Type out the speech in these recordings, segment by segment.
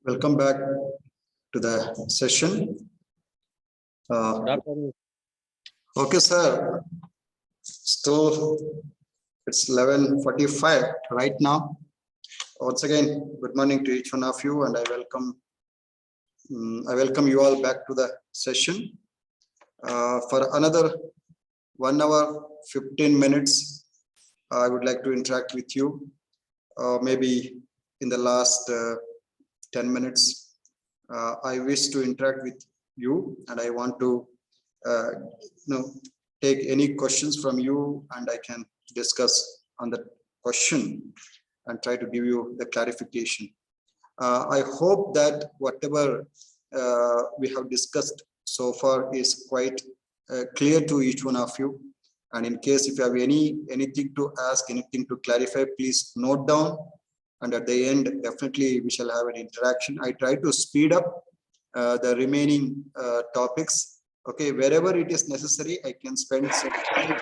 Welcome back to the session. Okay, sir. Still, it's 11:45 right now. Once again, good morning to each one of you, and I welcome you all back to the session for another 1 hour 15 minutes. I would like to interact with you. Maybe in the last 10 minutes, I wish to interact with you, and I want to take any questions from you, and I can discuss on the question and try to give you the clarification. I hope that whatever we have discussed so far is quite clear to each one of you. And in case if you have anything to ask, anything to clarify, please note down. And at the end, definitely we shall have an interaction. I try to speed up the remaining topics. Okay, wherever it is necessary, I can spend some time.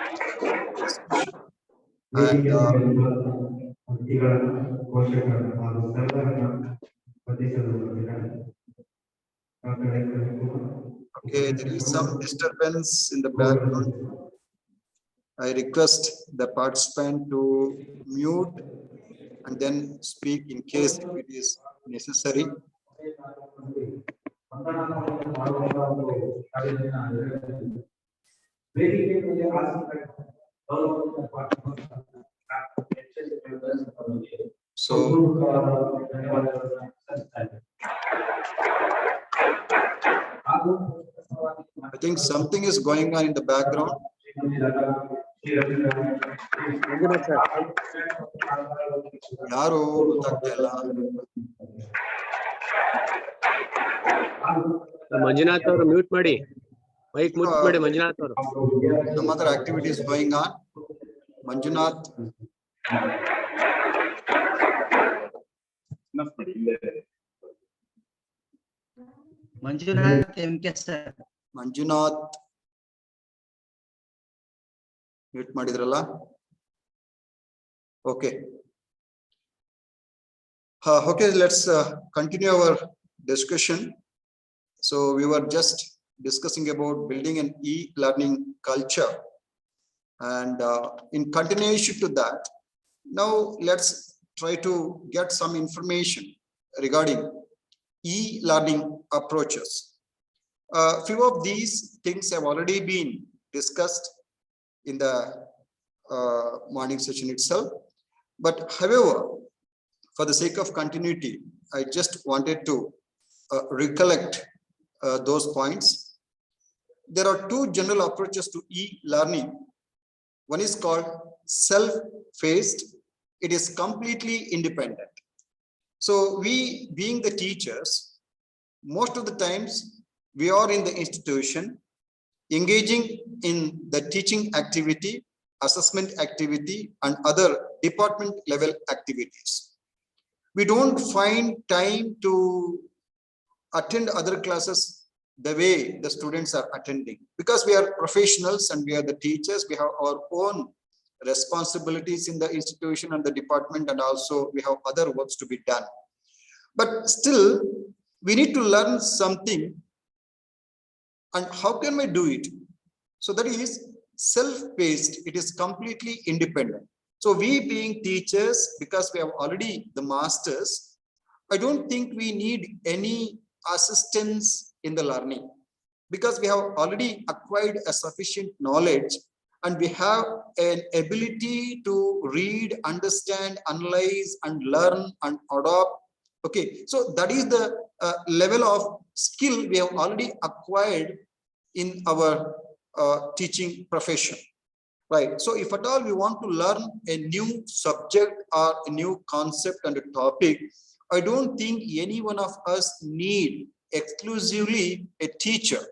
And okay, there is some disturbance in the background. I request the participant to mute and then speak in case if it is necessary. So I think something is going on in the background. ಯಾರು ಗೊತ್ತಾಗ್ತಾ ಇಲ್ಲ. ಮಂಜುನಾಥ್ ಅವರು mute ಮಾಡಿ, mic mute ಮಾಡಿ ಮಂಜುನಾಥ್ ಅವರು. Some other activities going on. Manjunath. Manjunath MK sir. Manjunath. Mute ಮಾಡಿದ್ರಲ್ಲ. Okay. Okay, let's continue our discussion. So we were just discussing about building an e-learning culture, and in continuation to that, now let's try to get some information regarding e-learning approaches. Few of these things have already been discussed in the morning session itself, but however, for the sake of continuity, I just wanted to recollect those points. There are two general approaches to e-learning. One is called self-paced. It is completely independent. So we, being the teachers, most of the times we are in the institution engaging in the teaching activity, assessment activity, and other department level activities. We don't find time to attend other classes the way the students are attending, because we are professionals and we are the teachers. We have our own responsibilities in the institution and the department, and also we have other works to be done. But still, we need to learn something. And how can we do it? So that is self-paced. It is completely independent. So we being teachers, because we have already the masters, I don't think we need any assistance in the learning, because we have already acquired a sufficient knowledge and we have an ability to read, understand, analyze, and learn and adopt. Okay, so that is the level of skill we have already acquired in our teaching profession, right? So if at all we want to learn a new subject or a new concept and a topic, I don't think any one of us need exclusively a teacher,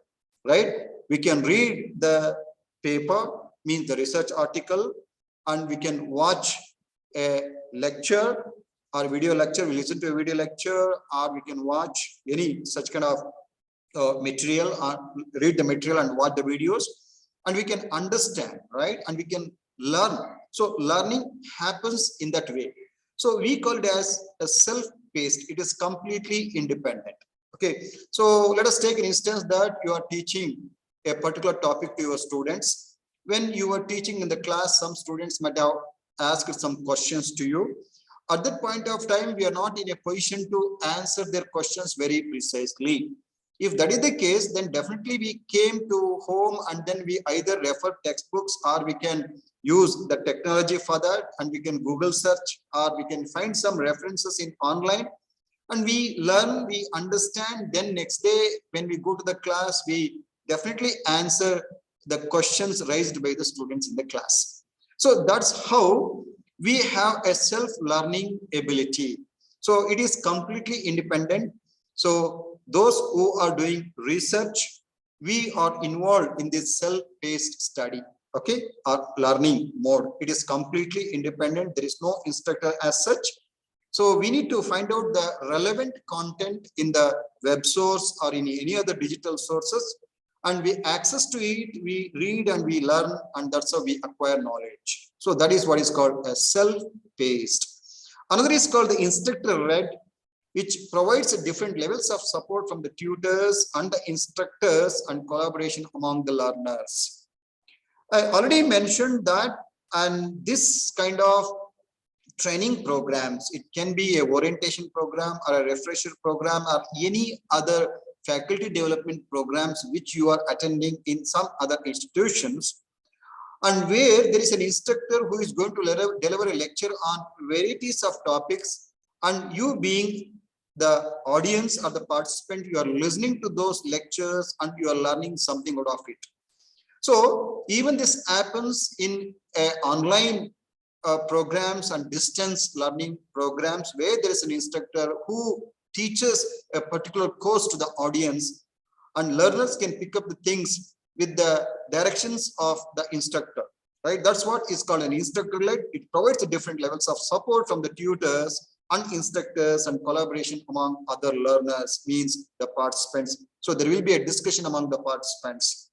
right? We can read the paper, means the research article, and we can watch a lecture or video lecture. We listen to a video lecture, or we can watch any such kind of material, or read the material and watch the videos, and we can understand, right? And we can learn. So learning happens in that way. So we call it as a self self-paced. It is completely independent. Okay, so let us take an instance that you are teaching a particular topic to your students. When you are teaching in the class, some students might have asked some questions to you. At that point of time, we are not in a position to answer their questions very precisely. If that is the case, then definitely we came to home and then we either refer textbooks or we can use the technology for that, and we can Google search or we can find some references in online, and we learn, we understand. Then next day when we go to the class, we definitely answer the questions raised by the students in the class. So that's how we have a self-learning ability. So it is completely independent. So those who are doing research, we are involved in this self-paced study, okay, or learning mode. It is completely independent. There is no instructor as such. So we need to find out the relevant content in the web source or in any other digital sources, and we access to it, we read and we learn, and that's how we acquire knowledge. So that is what is called a self-paced. Another is called the instructor-led, which provides different levels of support from the tutors and the instructors and collaboration among the learners. I already mentioned that, and this kind of training programs, it can be a orientation program or a refresher program or any other faculty development programs which you are attending in some other institutions, and where there is an instructor who is going to deliver a lecture on varieties of topics, and you being the audience or the participant, you are listening to those lectures and you are learning something out of it. So even this happens in online programs and distance learning programs where there is an instructor who teaches a particular course to the audience, and learners can pick up the things with the directions of the instructor, right? That's what is called an instructor-led. It provides the different levels of support from the tutors and instructors and collaboration among other learners, means the participants. So there will be a discussion among the participants.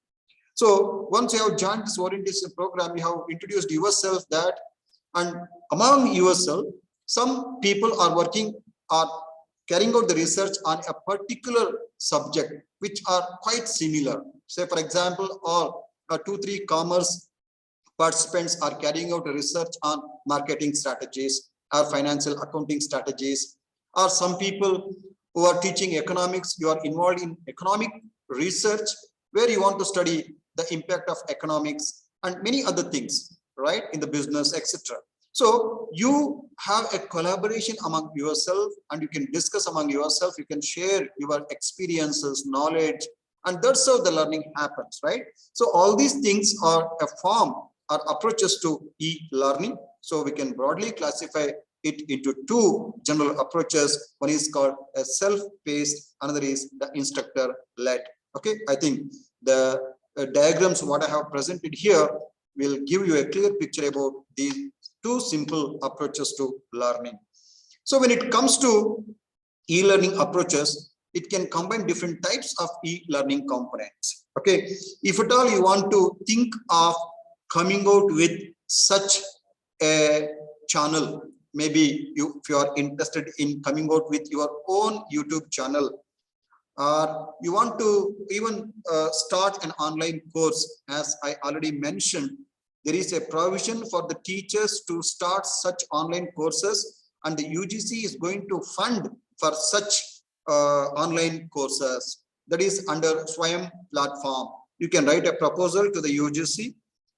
So once you have joined this orientation program, you have introduced yourself that, and among yourself, some people are working or carrying out the research on a particular subject which are quite similar. Say for example, all 2-3 commerce participants are carrying out a research on marketing strategies or financial accounting strategies, or some people who are teaching economics, you are involved in economic research where you want to study the impact of economics and many other things, right, in the business, etc. So you have a collaboration among yourself, and you can discuss among yourself, you can share your experiences, knowledge, and that's how the learning happens, right? So all these things are a form or approaches to e-learning. So we can broadly classify it into 2 general approaches. One is called a self-paced, another is the instructor-led. Okay, I think the diagrams what I have presented here will give you a clear picture about these 2 simple approaches to learning. So when it comes to e-learning approaches, it can combine different types of e-learning components. Okay, if at all you want to think of coming out with such a channel, maybe if you are interested in coming out with your own YouTube channel, or you want to even start an online course, as I already mentioned, there is a provision for the teachers to start such online courses, and the UGC is going to fund for such online courses. That is under Swayam platform. You can write a proposal to the UGC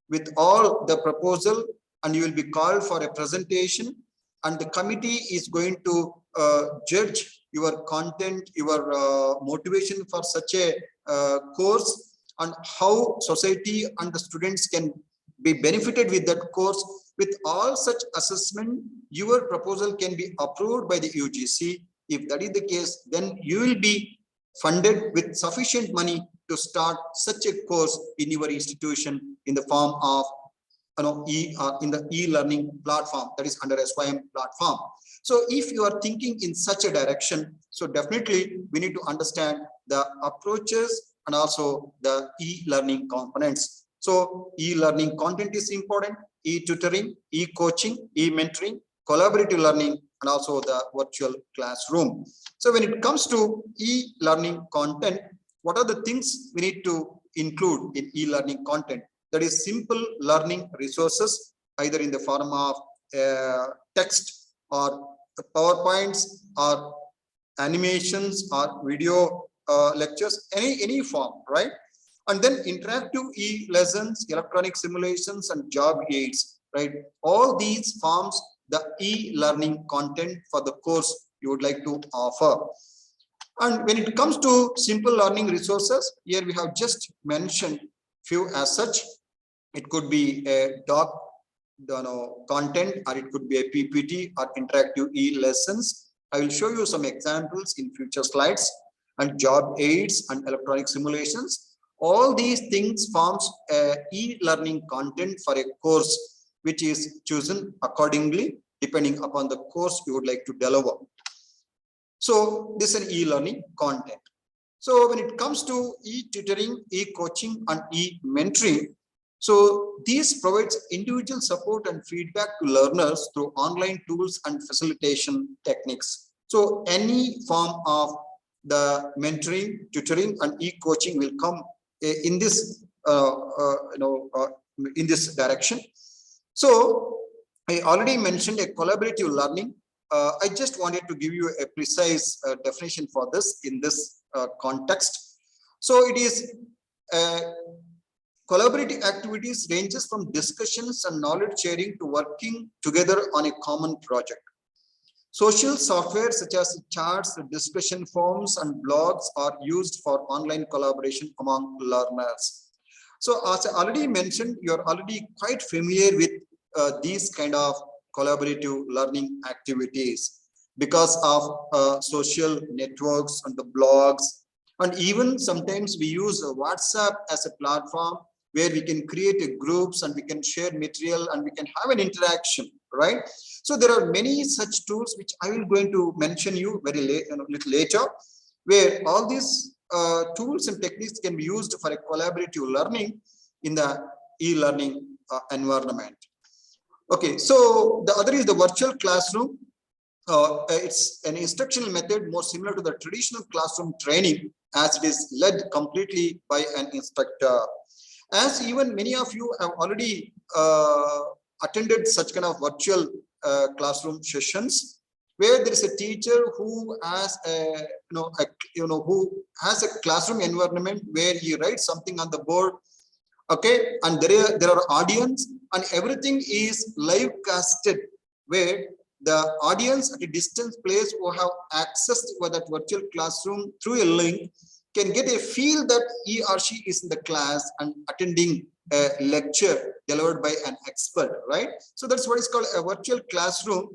with all the proposal, and you will be called for a presentation, and the committee is going to judge your content, your motivation for such a course, and how society and the students can be benefited with that course. With all such assessment, your proposal can be approved by the UGC. If that is the case, then you will be funded with sufficient money to start such a course in your institution in the form of in the e-learning platform, that is under a Swayam platform. So if you are thinking in such a direction, so definitely we need to understand the approaches and also the e-learning components. So e-learning content is important, e-tutoring, e-coaching, e-mentoring, collaborative learning, and also the virtual classroom. So when it comes to e-learning content, what are the things we need to include in e-learning content? That is simple learning resources, either in the form of text or PowerPoints or animations or video lectures, any form, right? And then interactive e-lessons, electronic simulations, and job aids, right? All these forms the e-learning content for the course you would like to offer. And when it comes to simple learning resources, here we have just mentioned few as such. It could be a doc content, or it could be a PPT or interactive e-lessons. I will show you some examples in future slides. And job aids and electronic simulations. All these things forms a e-learning content for a course, which is chosen accordingly depending upon the course you would like to deliver. So this is an e-learning content. So when it comes to e-tutoring, e-coaching, and e-mentoring, so these provides individual support and feedback to learners through online tools and facilitation techniques. So any form of the mentoring, tutoring, and e-coaching will come in this in this direction. So I already mentioned a collaborative learning. I just wanted to give you a precise definition for this in this context. So it is collaborative activities ranges from discussions and knowledge sharing to working together on a common project. Social software such as charts, discussion forums, and blogs are used for online collaboration among learners. So as I already mentioned, you're already quite familiar with these kind of collaborative learning activities because of social networks and the blogs, and even sometimes we use WhatsApp as a platform where we can create a groups and we can share material and we can have an interaction, right? So there are many such tools which I will going to mention you very late, a little later, where all these tools and techniques can be used for a collaborative learning in the e-learning environment. Okay, so the other is the virtual classroom. It's an instructional method more similar to the traditional classroom training, as it is led completely by an instructor. As even many of you have already attended such kind of virtual classroom sessions, where there is a teacher who has a who has a classroom environment where he writes something on the board, okay, and there are audience, and everything is live casted, where the audience at a distance place who have access to that virtual classroom through a link can get a feel that he or she is in the class and attending a lecture delivered by an expert, right? So that's what is called a virtual classroom,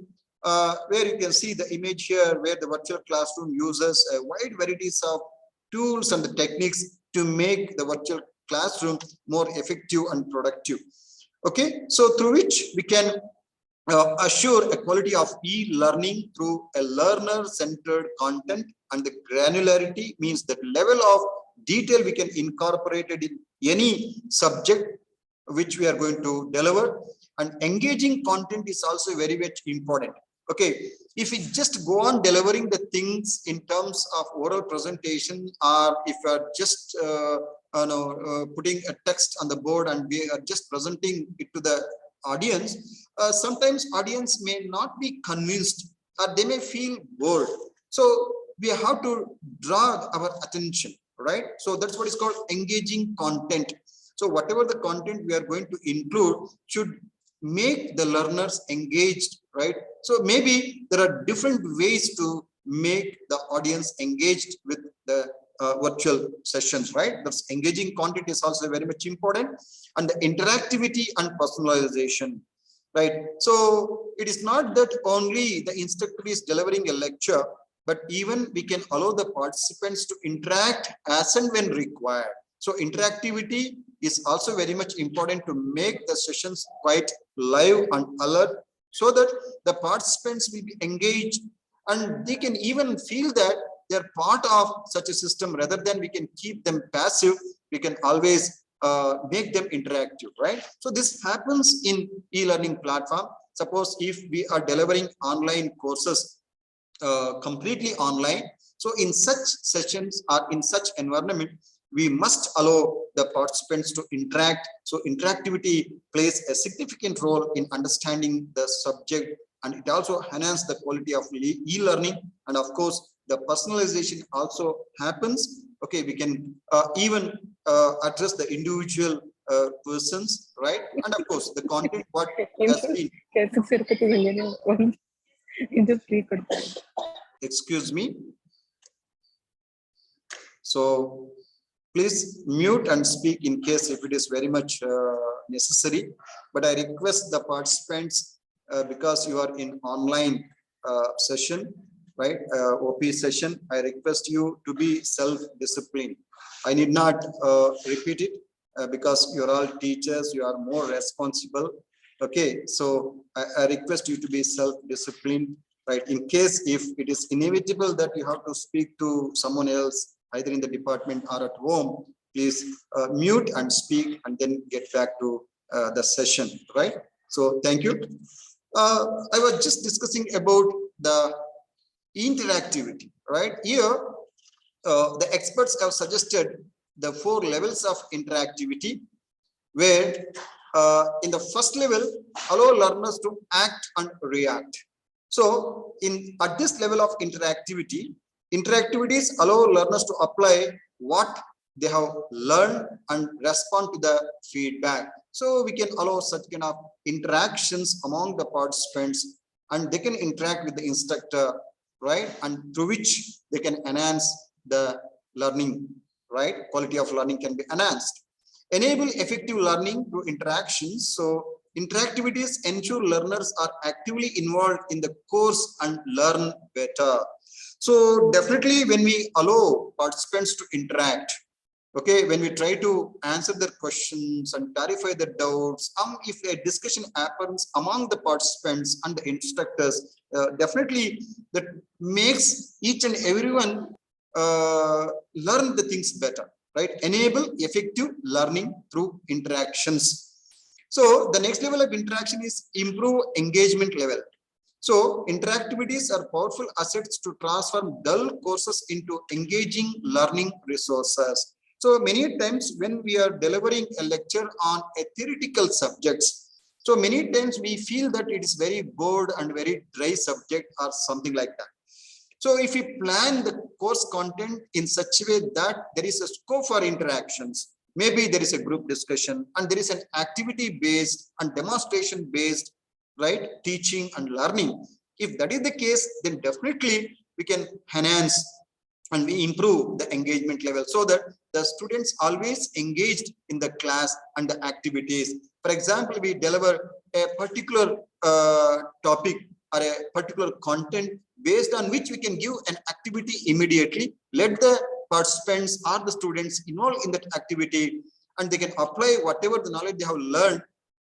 where you can see the image here, where the virtual classroom uses a wide varieties of tools and the techniques to make the virtual classroom more effective and productive. Okay, so through which we can assure a quality of e-learning through a learner-centered content, and the granularity means that level of detail we can incorporate it in any subject which we are going to deliver. And engaging content is also very much important. Okay, if we just go on delivering the things in terms of oral presentation, or if we are just putting a text on the board and we are just presenting it to the audience, sometimes audience may not be convinced or they may feel bored. So we have to draw our attention, right? So that's what is called engaging content. So whatever the content we are going to include should make the learners engaged, right? So maybe there are different ways to make the audience engaged with the virtual sessions, right? That's engaging content is also very much important, and the interactivity and personalization, right? So it is not that only the instructor is delivering a lecture, but even we can allow the participants to interact as and when required. So interactivity is also very much important to make the sessions quite live and alert, so that the participants will be engaged and they can even feel that they're part of such a system. Rather than we can keep them passive, we can always make them interactive, right? So this happens in e-learning platform. suppose if we are delivering online courses completely online, so in such sessions or in such environment, we must allow the participants to interact. So interactivity plays a significant role in understanding the subject, and it also enhances the quality of e-learning. And of course, the personalization also happens. Okay, we can even address the individual persons, right? And of course, the content what has been. Excuse me. So please mute and speak in case if it is very much necessary. But I request the participants, because you are in online session, right? OP session, I request you to be self-disciplined. I need not repeat it because you're all teachers, you are more responsible. Okay, so I request you to be self-disciplined, right? In case if it is inevitable that you have to speak to someone else, either in the department or at home, please mute and speak and then get back to the session, right? So thank you. I was just discussing about the interactivity, right? Here, the experts have suggested the 4 levels of interactivity, where in the first level, allow learners to act and react. So at this level of interactivities allow learners to apply what they have learned and respond to the feedback. So we can allow such kind of interactions among the participants, and they can interact with the instructor, right? And through which they can enhance the learning, right? Quality of learning can be enhanced. Enable effective learning through interactions. So interactivities ensure learners are actively involved in the course and learn better. So definitely when we allow participants to interact, okay, when we try to answer their questions and clarify the doubts, if a discussion happens among the participants and the instructors, definitely that makes each and everyone learn the things better, right? Enable effective learning through interactions. So the next level of interaction is improve engagement level. So interactivities are powerful assets to transform dull courses into engaging learning resources. So many times when we are delivering a lecture on a theoretical subjects, so many times we feel that it is very bored and very dry subject or something like that. So if we plan the course content in such a way that there is a scope for interactions, maybe there is a group discussion and there is an activity based and demonstration based, right, teaching and learning. If that is the case, then definitely we can enhance and we improve the engagement level so that the students always engaged in the class and the activities. For example, we deliver a particular topic or a particular content based on which we can give an activity immediately. Let the participants or the students involved in that activity, and they can apply whatever the knowledge they have learned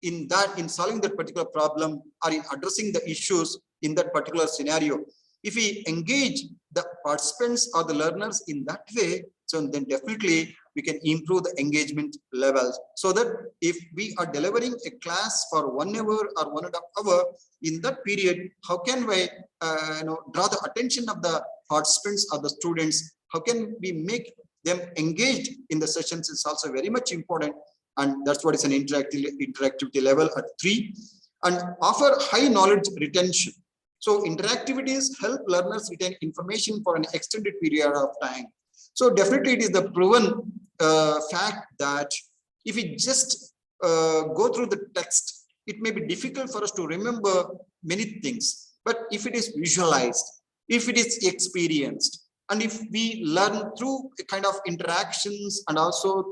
in solving that particular problem or in addressing the issues in that particular scenario. If we engage the participants or the learners in that way, so then definitely we can improve the engagement levels, so that if we are delivering a class for 1 hour or 1.5 hours, in that period, how can we draw the attention of the participants or the students? How can we make them engaged in the sessions is also very much important. And that's what is an interactivity level at 3. And offer high knowledge retention. So interactivities help learners retain information for an extended period of time. So definitely it is the proven fact that if we just go through the text, it may be difficult for us to remember many things. But if it is visualized, if it is experienced, and if we learn through a kind of interactions and also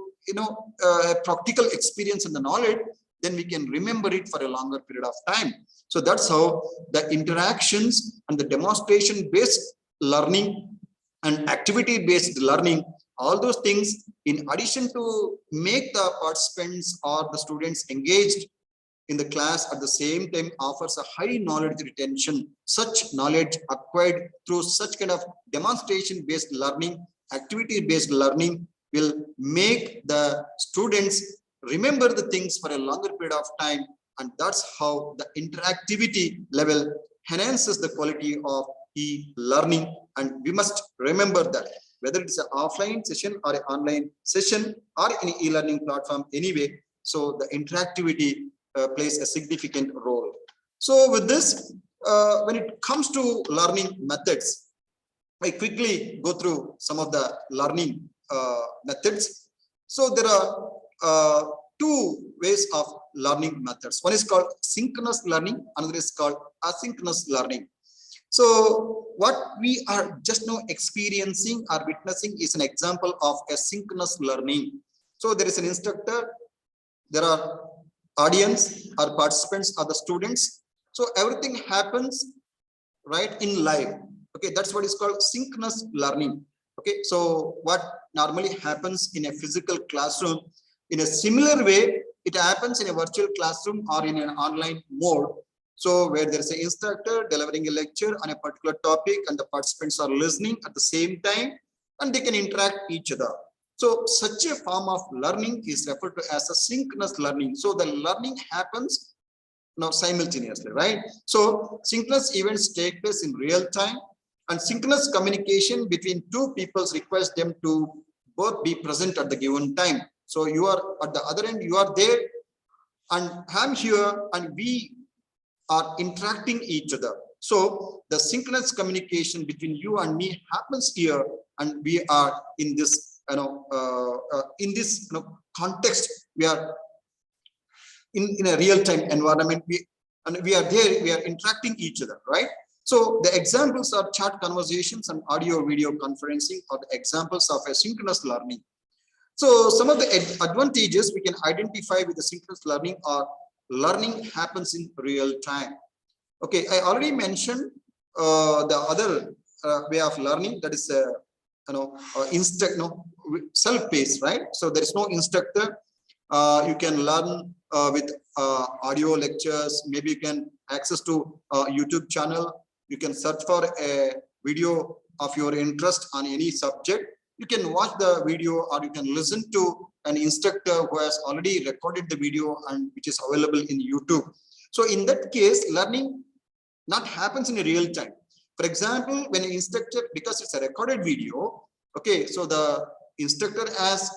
practical experience and the knowledge, then we can remember it for a longer period of time. So that's how the interactions and the demonstration based learning and activity based learning, all those things, in addition to make the participants or the students engaged in the class, at the same time offers a high knowledge retention. Such knowledge acquired through such kind of demonstration based learning, activity based learning will make the students remember the things for a longer period of time, and that's how the interactivity level enhances the quality of e-learning. And we must remember that whether it's an offline session or an online session or any e-learning platform anyway, so the interactivity plays a significant role. So with this, when it comes to learning methods, I quickly go through some of the learning methods. So there are two ways of learning methods. One is called synchronous learning, another is called asynchronous learning. So what we are just now experiencing or witnessing is an example of a synchronous learning. So there is an instructor, there are audience or participants or the students. So everything happens right in live. Okay, that's what is called synchronous learning. Okay, so what normally happens in a physical classroom, in a similar way, it happens in a virtual classroom or in an online mode. So where there is an instructor delivering a lecture on a particular topic and the participants are listening at the same time and they can interact each other. So such a form of learning is referred to as a synchronous learning. So the learning happens now simultaneously, right? So synchronous events take place in real time, and synchronous communication between two people requires them to both be present at the given time. So you are at the other end, you are there, and I'm here, and we are interacting each other. So the synchronous communication between you and me happens here, and we are in this in this context. We are in a real-time environment. We are there, we are interacting each other, right? So the examples are chat conversations and audio video conferencing are the examples of asynchronous learning. So some of the advantages we can identify with the synchronous learning are learning happens in real time. Okay, I already mentioned the other way of learning, that is self-paced, right? So there is no instructor. You can learn with audio lectures. Maybe you can access to YouTube channel. You can search for a video of your interest on any subject. You can watch the video, or you can listen to an instructor who has already recorded the video and which is available in YouTube. So in that case, learning not happens in a real time. For example, when an instructor, because it's a recorded video, okay, so the instructor has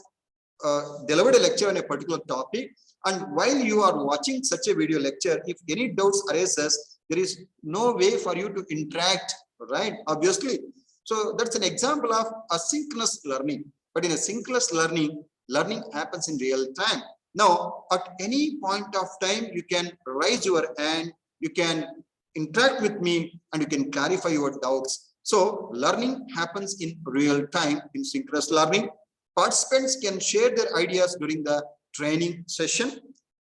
delivered a lecture on a particular topic, and while you are watching such a video lecture, if any doubts arises, there is no way for you to interact, right? Obviously. So that's an example of asynchronous learning. But in a synchronous learning, learning happens in real time. Now, at any point of time, you can raise your hand, you can interact with me, and you can clarify your doubts. So learning happens in real time in synchronous learning. Participants can share their ideas during the training session.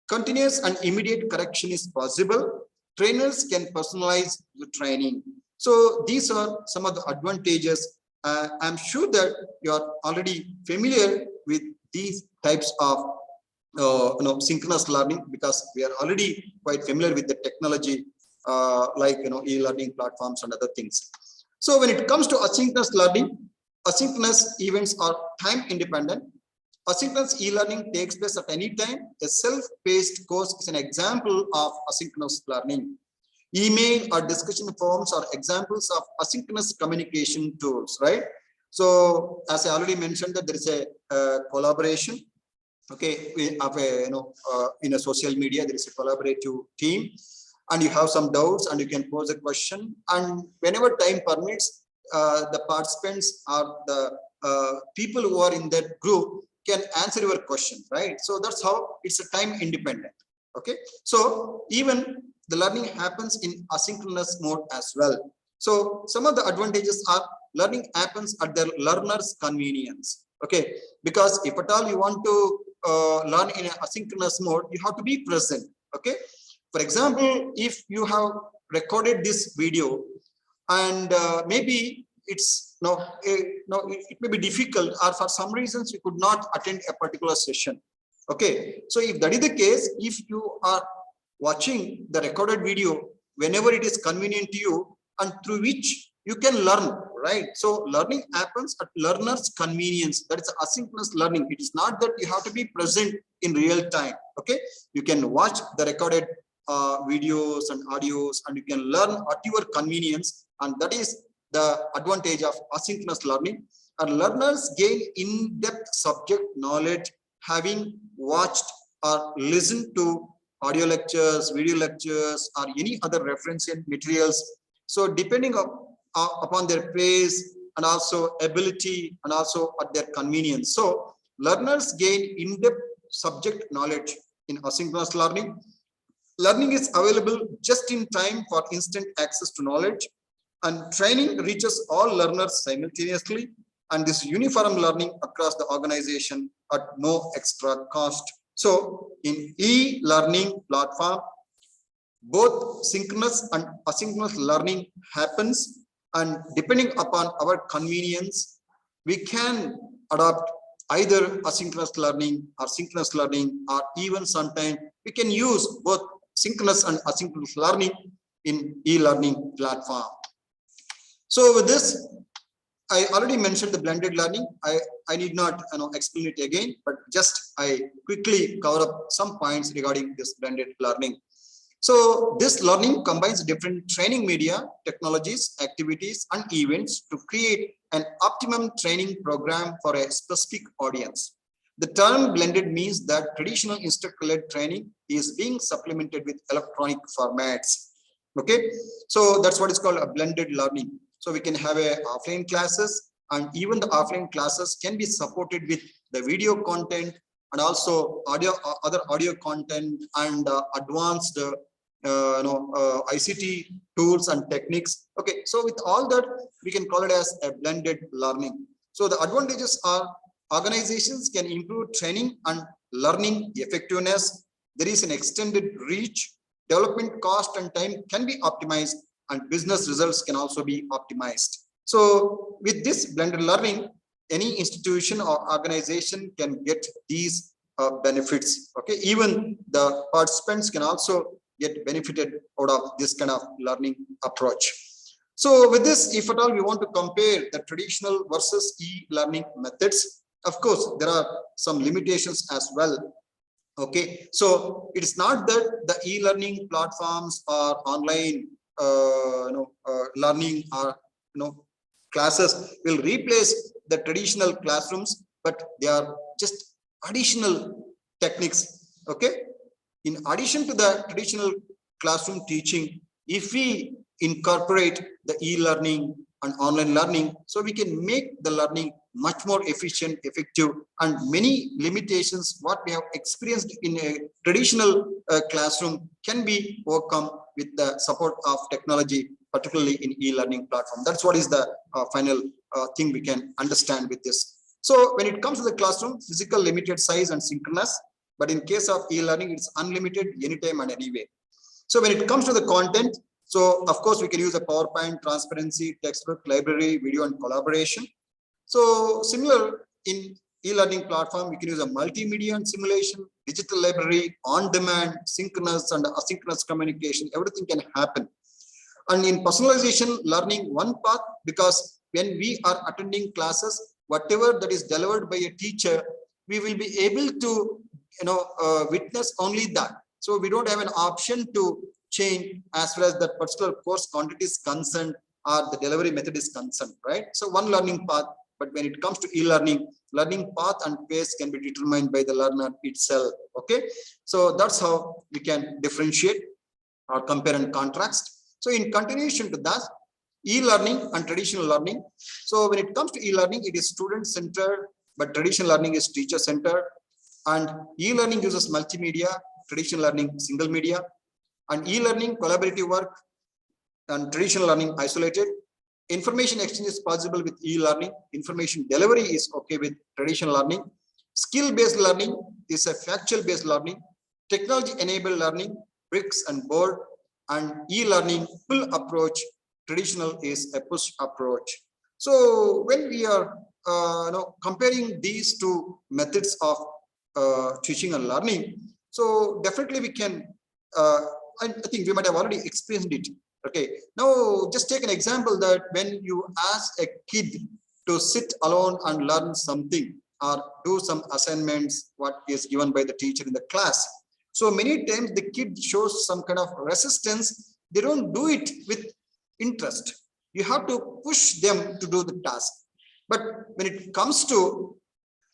Continuous and immediate correction is possible. Trainers can personalize the training. So these are some of the advantages. I'm sure that you are already familiar with these types of synchronous learning, because we are already quite familiar with the technology like e-learning platforms and other things. So when it comes to asynchronous learning, asynchronous events are time independent. Asynchronous e-learning takes place at any time. A self-paced course is an example of asynchronous learning. Email or discussion forums are examples of asynchronous communication tools, right? So as I already mentioned, that there is a collaboration. Okay, we have a in a social media there is a collaborative team, and you have some doubts and you can pose a question, and whenever time permits, the participants or the people who are in that group can answer your question, right? So that's how it's a time independent. Okay, so even the learning happens in asynchronous mode as well. So some of the advantages are learning happens at the learner's convenience. Okay, because if at all you want to learn in an asynchronous mode, you have to be present. Okay, for example, if you have recorded this video and maybe it's it may be difficult, or for some reasons you could not attend a particular session. Okay, so if that is the case, if you are watching the recorded video whenever it is convenient to you and through which you can learn, right? So learning happens at learner's convenience. That is asynchronous learning. It is not that you have to be present in real time. Okay, you can watch the recorded videos and audios, and you can learn at your convenience, and that is the advantage of asynchronous learning. And learners gain in-depth subject knowledge having watched or listened to audio lectures, video lectures, or any other referencing materials. So depending upon their pace and also ability and also at their convenience. So learners gain in-depth subject knowledge in asynchronous learning. Learning is available just in time for instant access to knowledge, and training reaches all learners simultaneously, and this uniform learning across the organization at no extra cost. So in e-learning platform, both synchronous and asynchronous learning happens, and depending upon our convenience, we can adopt either asynchronous learning or synchronous learning, or even sometimes we can use both synchronous and asynchronous learning in e-learning platform. So with this, I already mentioned the blended learning. I need not explain it again, but just I quickly cover up some points regarding this blended learning. So this learning combines different training media, technologies, activities, and events to create an optimum training program for a specific audience. The term blended means that traditional instructor-led training is being supplemented with electronic formats. Okay, so that's what is called a blended learning. So we can have a offline classes, and even the offline classes can be supported with the video content and also other audio content and advanced ICT tools and techniques. Okay, so with all that, we can call it as a blended learning. So the advantages are organizations can improve training and learning effectiveness. There is an extended reach, development cost and time can be optimized, and business results can also be optimized. So with this blended learning, any institution or organization can get these benefits. Okay, even the participants can also get benefited out of this kind of learning approach. So with this, if at all we want to compare the traditional versus e-learning methods, of course, there are some limitations as well. Okay, so it's not that the e-learning platforms or online learning or classes will replace the traditional classrooms, but they are just additional techniques. Okay, in addition to the traditional classroom teaching, if we incorporate the e-learning and online learning, so we can make the learning much more efficient, effective, and many limitations what we have experienced in a traditional classroom can be overcome with the support of technology, particularly in e-learning platform. That's what is the final thing we can understand with this. So when it comes to the classroom, physical limited size and synchronous, but in case of e-learning, it's unlimited anytime and anyway. So when it comes to the content, so of course we can use a PowerPoint, transparency, textbook, library, video, and collaboration. So similar in e-learning platform, we can use a multimedia and simulation, digital library, on-demand, synchronous and asynchronous communication. Everything can happen. And in personalization learning, one path, because when we are attending classes, whatever that is delivered by a teacher, we will be able to witness only that. So we don't have an option to change as far as that particular course content is concerned or the delivery method is concerned, right? So one learning path. But when it comes to e-learning, learning path and pace can be determined by the learner itself. Okay, so that's how we can differentiate or compare and contrast. So in continuation to that, e-learning and traditional learning. So when it comes to e-learning, it is student-centered, but traditional learning is teacher-centered. And e-learning uses multimedia, traditional learning single media, and e-learning collaborative work, and traditional learning isolated. Information exchange is possible with e-learning. Information delivery is okay with traditional learning. Skill-based learning is a factual-based learning. Technology-enabled learning, bricks and board, and e-learning pull approach. Traditional is a push approach. So when we are comparing these two methods of teaching and learning, so definitely we can. I think we might have already experienced it. Okay, now just take an example that when you ask a kid to sit alone and learn something or do some assignments, what is given by the teacher in the class. So many times the kid shows some kind of resistance. They don't do it with interest. You have to push them to do the task. But when it comes to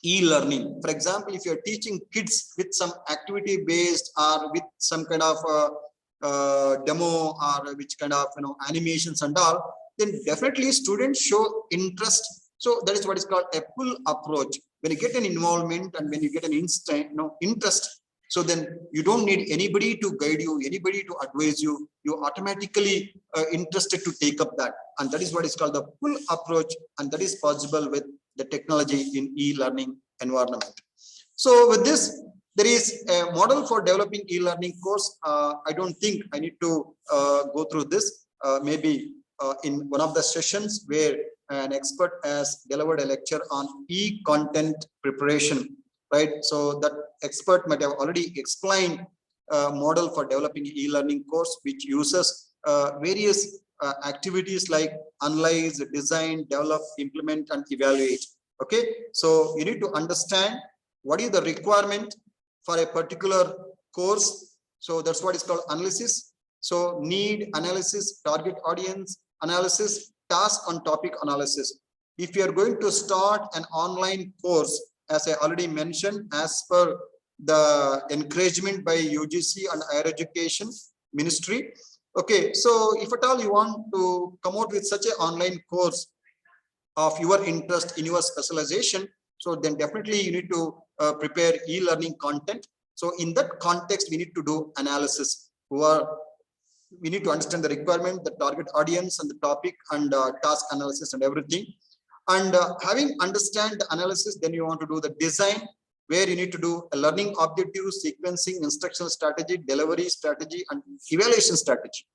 e-learning, for example, if you're teaching kids with some activity based or with some kind of demo or which kind of animations and all, then definitely students show interest. So that is what is called a pull approach. When you get an involvement and when you get an instant interest, so then you don't need anybody to guide you, anybody to advise you. You automatically interested to take up that, and that is what is called the pull approach, and that is possible with the technology in e-learning environment. So with this, there is a model for developing e-learning course. I don't think I need to go through this. Maybe in one of the sessions where an expert has delivered a lecture on e-content preparation, right? So that expert might have already explained a model for developing e-learning course, which uses various activities like analyze, design, develop, implement, and evaluate. Okay, so you need to understand what is the requirement for a particular course. So that's what is called analysis. So need analysis, target audience analysis, task on topic analysis. If you are going to start an online course, as I already mentioned, as per the encouragement by UGC and Higher Education Ministry. Okay, so if at all you want to come out with such an online course of your interest in your specialization, so then definitely you need to prepare e-learning content. So in that context, we need to do analysis. We need to understand the requirement, the target audience, and the topic, and task analysis and everything. And having understand the analysis, then you want to do the design, where you need to do a learning objective, sequencing, instructional strategy, delivery strategy, and evaluation strategy.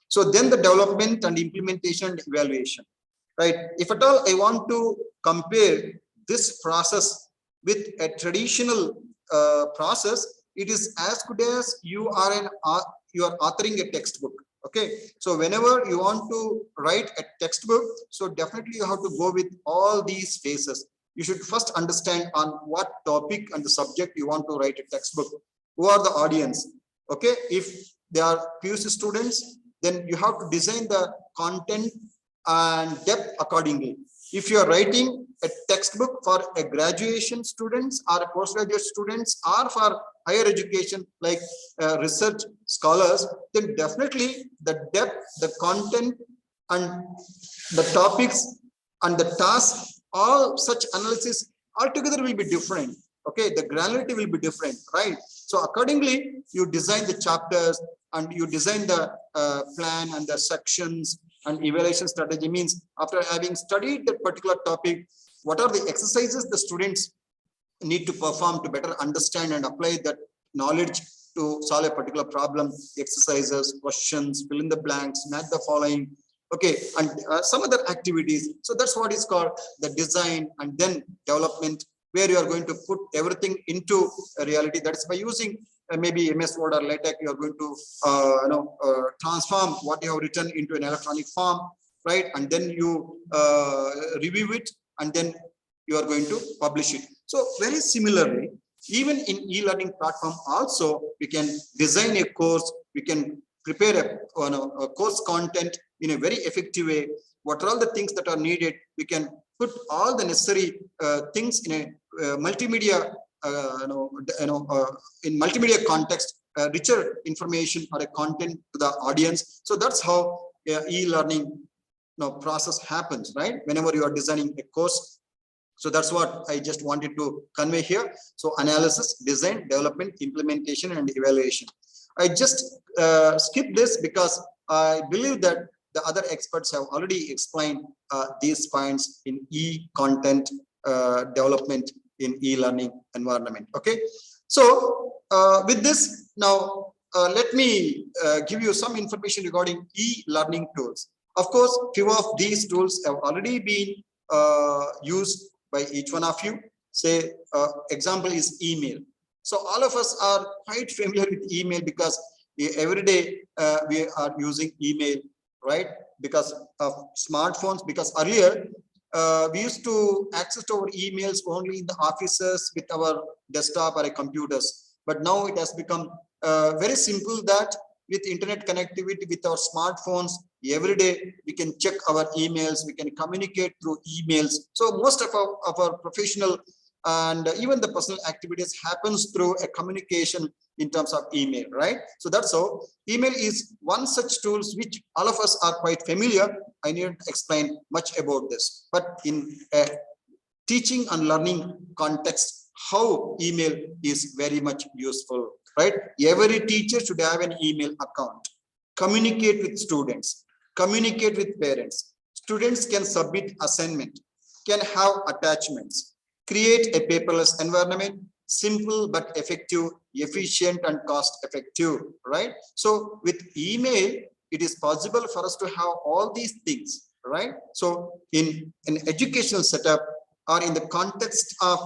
So then the development and implementation and evaluation, right? If at all I want to compare this process with a traditional process, it is as good as you are authoring a textbook. Okay, so whenever you want to write a textbook, so definitely you have to go with all these phases. You should first understand on what topic and the subject you want to write a textbook. Who are the audience? Okay, if they are PUC students, then you have to design the content and depth accordingly. If you are writing a textbook for a graduation students or postgraduate students or for higher education like research scholars, then definitely the depth, the content, and the topics and the tasks, all such analysis altogether will be different. Okay, the granularity will be different, right? So accordingly, you design the chapters and you design the plan and the sections. And evaluation strategy means after having studied that particular topic, what are the exercises the students need to perform to better understand and apply that knowledge to solve a particular problem, exercises, questions, fill in the blanks, match the following, okay, and some other activities. So that's what is called the design and then development, where you are going to put everything into a reality. That's by using maybe MS Word or LaTeX, you are going to transform what you have written into an electronic form, right? And then you review it, and then you are going to publish it. So very similarly, even in e-learning platform also, we can design a course, we can prepare a course content in a very effective way. What are all the things that are needed? We can put all the necessary things in a multimedia, in multimedia context, richer information or a content to the audience. So that's how e-learning process happens, right? Whenever you are designing a course. So that's what I just wanted to convey here. So analysis, design, development, implementation, and evaluation. I just skip this because I believe that the other experts have already explained these points in e-content development in e-learning environment. Okay, so with this now, let me give you some information regarding e-learning tools. Of course, few of these tools have already been used by each one of you. Say example is email. So all of us are quite familiar with email because every day we are using email. right? Because of smartphones, because earlier we used to access our emails only in the offices with our desktop or computers. But now it has become very simple that with internet connectivity, with our smartphones, every day we can check our emails, we can communicate through emails. So most of our professional and even the personal activities happens through a communication in terms of email, right? So that's how email is one such tools which all of us are quite familiar. I need to explain much about this, but in a teaching and learning context, how email is very much useful, right? Every teacher should have an email account, communicate with students, communicate with parents. Students can submit assignment, can have attachments, create a paperless environment, simple but effective, efficient and cost effective, right? So with email, it is possible for us to have all these things, right? So in an educational setup or in the context of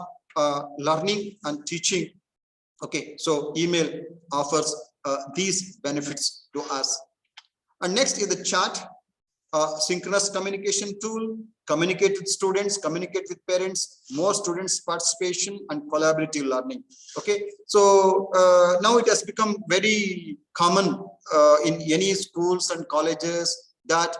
learning and teaching, okay, so email offers these benefits to us. And next is the chat, synchronous communication tool, communicate with students, communicate with parents, more students participation and collaborative learning. Okay, so now it has become very common in any schools and colleges that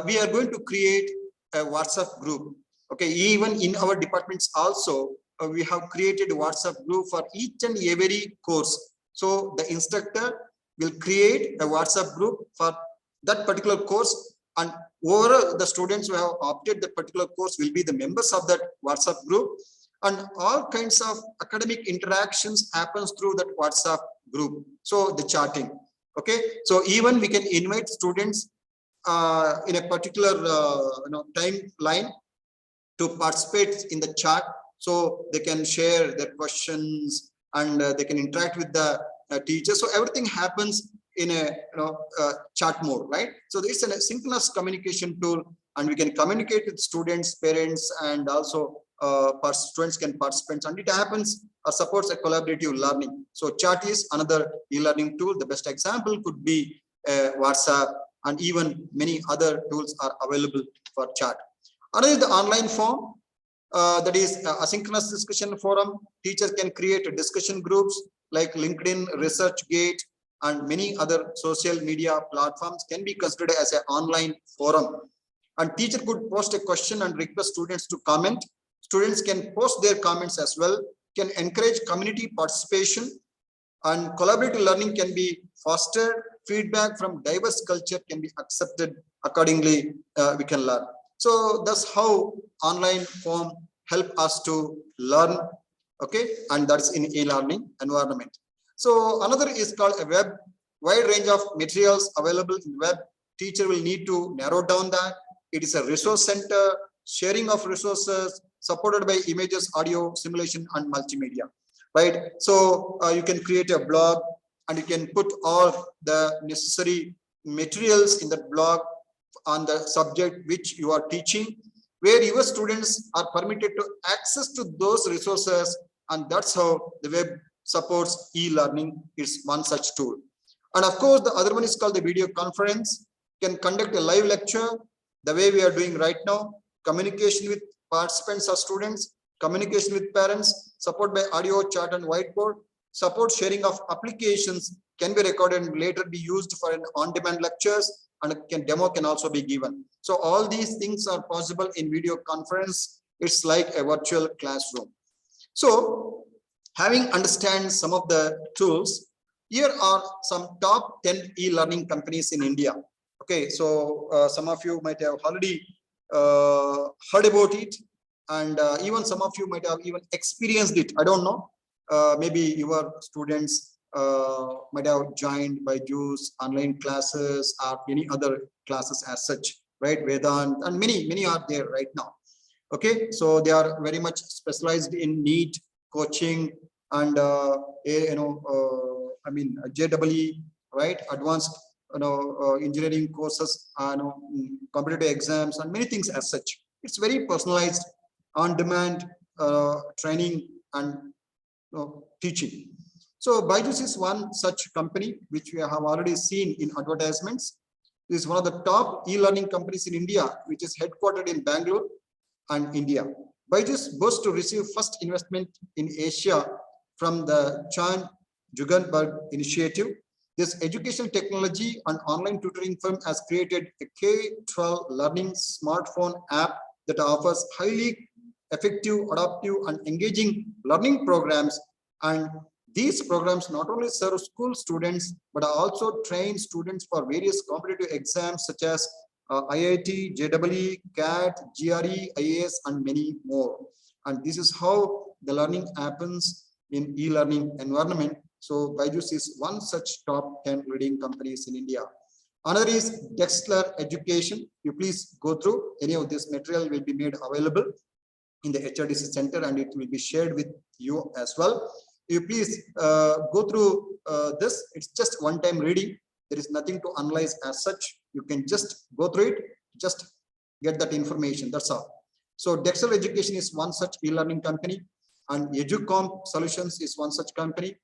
we are going to create a WhatsApp group. Okay, even in our departments also, we have created a WhatsApp group for each and every course. So the instructor will create a WhatsApp group for that particular course, and overall the students who have opted the particular course will be the members of that WhatsApp group, and all kinds of academic interactions happens through that WhatsApp group. So the chatting, okay, so even we can invite students in a particular timeline to participate in the chat, so they can share their questions and they can interact with the teacher. So everything happens in a chat mode, right? So this is a synchronous communication tool, and we can communicate with students, parents, and also students can participate, and it happens or supports a collaborative learning. So chat is another e-learning tool. The best example could be WhatsApp, and even many other tools are available for chat. Another is the online form, that is asynchronous discussion forum. Teachers can create discussion groups like LinkedIn, ResearchGate, and many other social media platforms can be considered as an online forum. And teacher could post a question and request students to comment. Students can post their comments as well, can encourage community participation, and collaborative learning can be fostered. Feedback from diverse culture can be accepted. Accordingly, we can learn. So that's how online form help us to learn, okay, and that's in e-learning environment. So another is called a web, wide range of materials available in web. Teacher will need to narrow down that. It is a resource center, sharing of resources, supported by images, audio, simulation, and multimedia, right? So you can create a blog, and you can put all the necessary materials in the blog on the subject which you are teaching, where your students are permitted to access to those resources, and that's how the web supports e-learning. Is one such tool. And of course, the other one is called the video conference. Can conduct a live lecture the way we are doing right now, communication with participants or students, communication with parents, support by audio, chat, and whiteboard, support sharing of applications, can be recorded and later be used for an on-demand lectures, and demo can also be given. So all these things are possible in video conference. It's like a virtual classroom. So having understand some of the tools, here are some top 10 e-learning companies in India. Okay, so some of you might have already heard about it, and even some of you might have even experienced it. I don't know. Maybe your students might have joined by JUICE online classes or any other classes as such, right? Vedant, and many are there right now. Okay, so they are very much specialized in NEET coaching and JEE, right? Advanced engineering courses, competitive exams, and many things as such. It's very personalized, on-demand training and teaching. So BYJU'S is one such company which we have already seen in advertisements. This is one of the top e-learning companies in India, which is headquartered in Bangalore and India. Byju's boasts to receive first investment in Asia from the Chan Jugenberg initiative. This educational technology and online tutoring firm has created a K-12 learning smartphone app that offers highly effective, adaptive, and engaging learning programs. And these programs not only serve school students, but also train students for various competitive exams such as IIT, JEE, CAT, GRE, IAS, and many more. And this is how the learning happens in e-learning environment. So Byju's is one such top 10 leading companies in India. Another is Dexler Education. You please go through. Any of this material will be made available in the HRDC center, and it will be shared with you as well. You please go through this. It's just one-time reading. There is nothing to analyze as such. You can just go through it, just get that information. That's all. So Dexter Education is one such e-learning company, and Educom Solutions is one such company.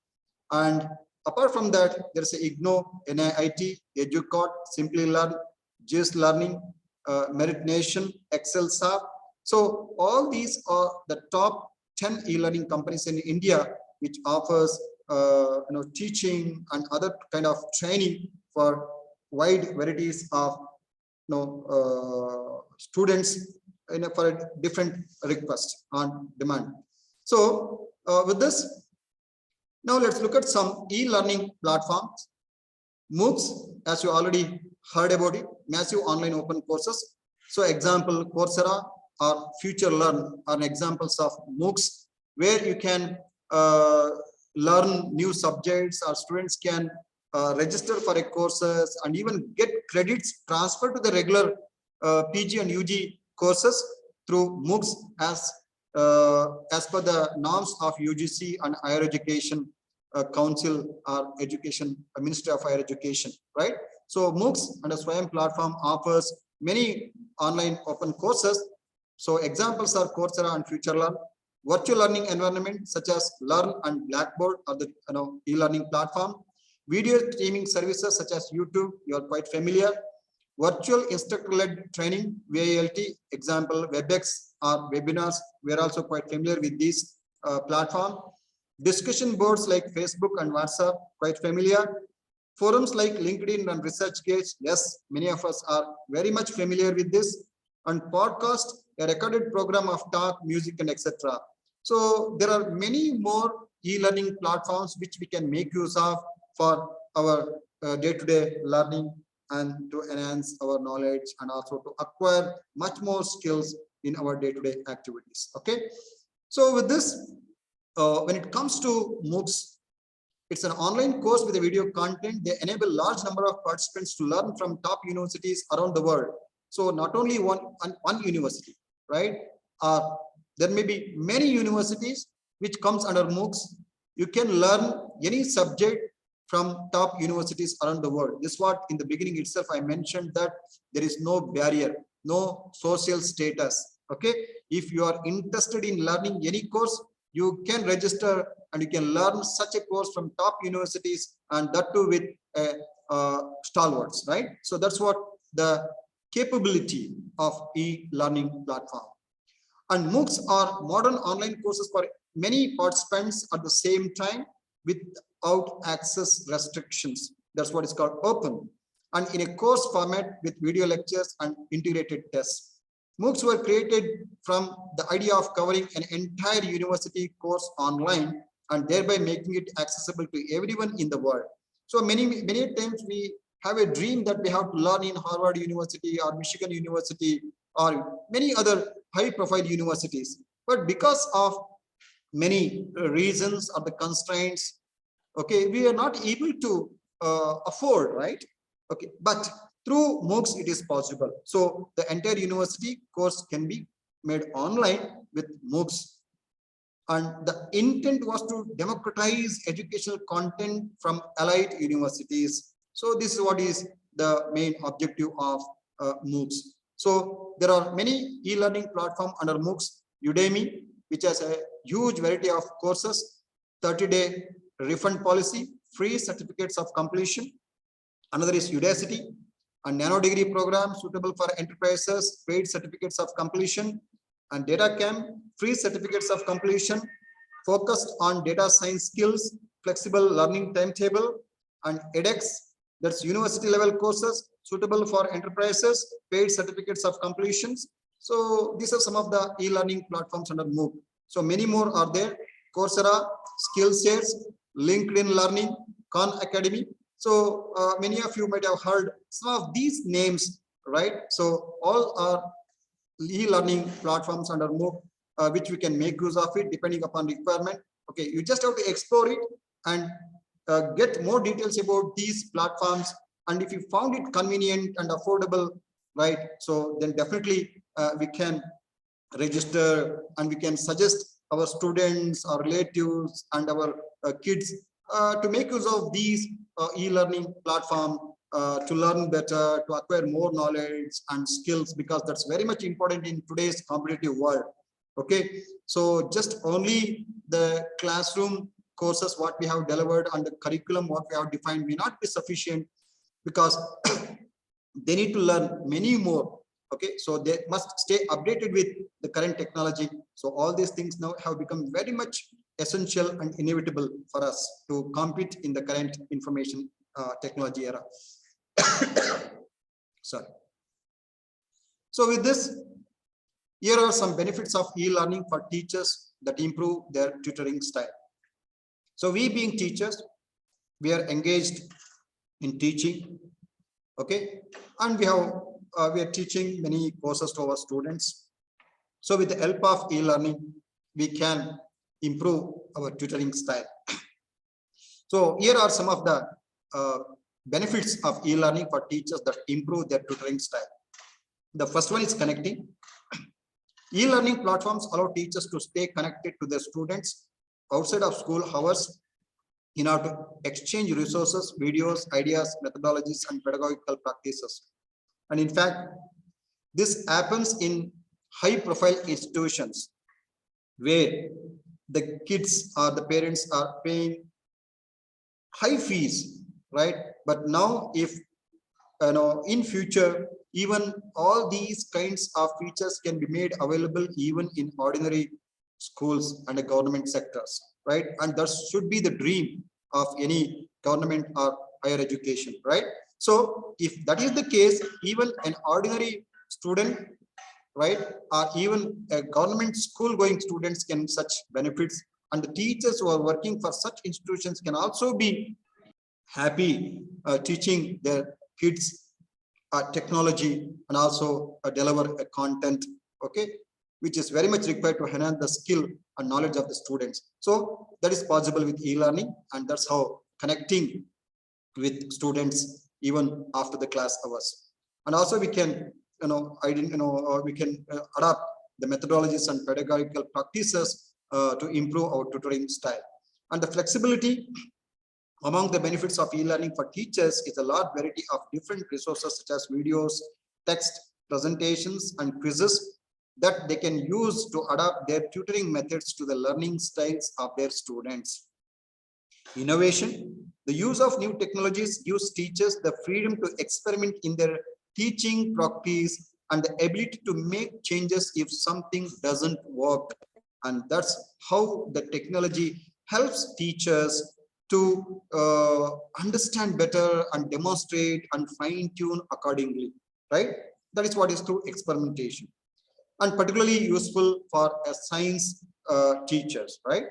And apart from that, there's a IGNO, NIIT, Educot, Simply Learn, JIS Learning, Merit Nation, Excelsar. So all these are the top 10 e-learning companies in India, which offers teaching and other kind of training for wide varieties of students for a different request on demand. So with this, now let's look at some e-learning platforms. MOOCs, as you already heard about it, massive online open courses. So example, Coursera or Future Learn are examples of MOOCs where you can learn new subjects, or students can register for a courses and even get credits transferred to the regular PG and UG courses through MOOCs as per the norms of UGC and Higher Education Council or Ministry of Higher Education, right? So MOOCs and a Swayam platform offers many online open courses. So examples are Coursera and Future Learn. Virtual learning environment such as Learn and Blackboard are the e-learning platform. Video streaming services such as YouTube, you are quite familiar. Virtual instructor-led training, VILT, example WebEx or webinars, we are also quite familiar with this platform. Discussion boards like Facebook and WhatsApp, quite familiar. Forums like LinkedIn and ResearchGate, yes, many of us are very much familiar with this. And podcast, a recorded program of talk, music, and etc. So there are many more e-learning platforms which we can make use of for our day-to-day learning and to enhance our knowledge and also to acquire much more skills in our day-to-day activities. Okay. So with this, when it comes to MOOCs, it's an online course with a video content. They enable large number of participants to learn from top universities around the world. So not only one university, right? There may be many universities which comes under MOOCs. You can learn any subject from top universities around the world. This is what in the beginning itself I mentioned, that there is no barrier, no social status. Okay, if you are interested in learning any course, you can register and you can learn such a course from top universities, and that too with stalwarts, right? So that's what the capability of e-learning platform. And MOOCs are modern online courses for many participants at the same time without access restrictions. That's what is called open, and in a course format with video lectures and integrated tests. MOOCs were created from the idea of covering an entire university course online and thereby making it accessible to everyone in the world. So many times we have a dream that we have to learn in Harvard University or Michigan University or many other high-profile universities, but because of many reasons or the constraints, okay, we are not able to afford, right? Okay, but through MOOCs it is possible. So the entire university course can be made online with MOOCs, and the intent was to democratize educational content from allied universities. So this is what is the main objective of MOOCs. So there are many e-learning platforms under MOOCs. Udemy, which has a huge variety of courses, 30-day refund policy, free certificates of completion. Another is Udacity, and nano degree program suitable for enterprises, paid certificates of completion, and data camp, free certificates of completion, focused on data science skills, flexible learning timetable, and edX, that's university level courses suitable for enterprises, paid certificates of completions. So these are some of the e-learning platforms under MOOC. So many more are there: Coursera, Skillshare, LinkedIn Learning, Khan Academy. So many of you might have heard some of these names, right? So all are e-learning platforms under MOOC, which we can make use of it depending upon requirement. Okay, you just have to explore it and get more details about these platforms. And if you found it convenient and affordable, right, so then definitely we can register and we can suggest our students, our relatives, and our kids to make use of these e-learning platform to learn better, to acquire more knowledge and skills, because that's very much important in today's competitive world. Okay, so just only the classroom courses what we have delivered and the curriculum what we have defined may not be sufficient, because they need to learn many more. Okay, so they must stay updated with the current technology. So all these things now have become very much essential and inevitable for us to compete in the current information technology era. Sorry. So with this, here are some benefits of e-learning for teachers that improve their tutoring style. So we being teachers, we are engaged in teaching, okay, and we are teaching many courses to our students. So with the help of e-learning, we can improve our tutoring style. So here are some of the benefits of e-learning for teachers that improve their tutoring style. The first one is connecting. E-learning platforms allow teachers to stay connected to their students outside of school hours in order to exchange resources, videos, ideas, methodologies, and pedagogical practices. And in fact, this happens in high-profile institutions where the kids or the parents are paying high fees, right? But now, if in future, even all these kinds of features can be made available even in ordinary schools and the government sectors, right? And that should be the dream of any government or higher education, right? So if that is the case, even an ordinary student, right, or even a government school going students can such benefits, and the teachers who are working for such institutions can also be happy teaching their kids technology and also deliver a content, okay, which is very much required to enhance the skill and knowledge of the students. So that is possible with e-learning, and that's how connecting with students even after the class hours. And also we can we can adapt the methodologies and pedagogical practices to improve our tutoring style. And the flexibility. Among the benefits of e-learning for teachers is a large variety of different resources such as videos, text, presentations, and quizzes that they can use to adapt their tutoring methods to the learning styles of their students. Innovation. The use of new technologies gives teachers the freedom to experiment in their teaching practice and the ability to make changes if something doesn't work. And that's how the technology helps teachers to understand better and demonstrate and fine-tune accordingly, right? That is what is through experimentation, and particularly useful for science teachers, right?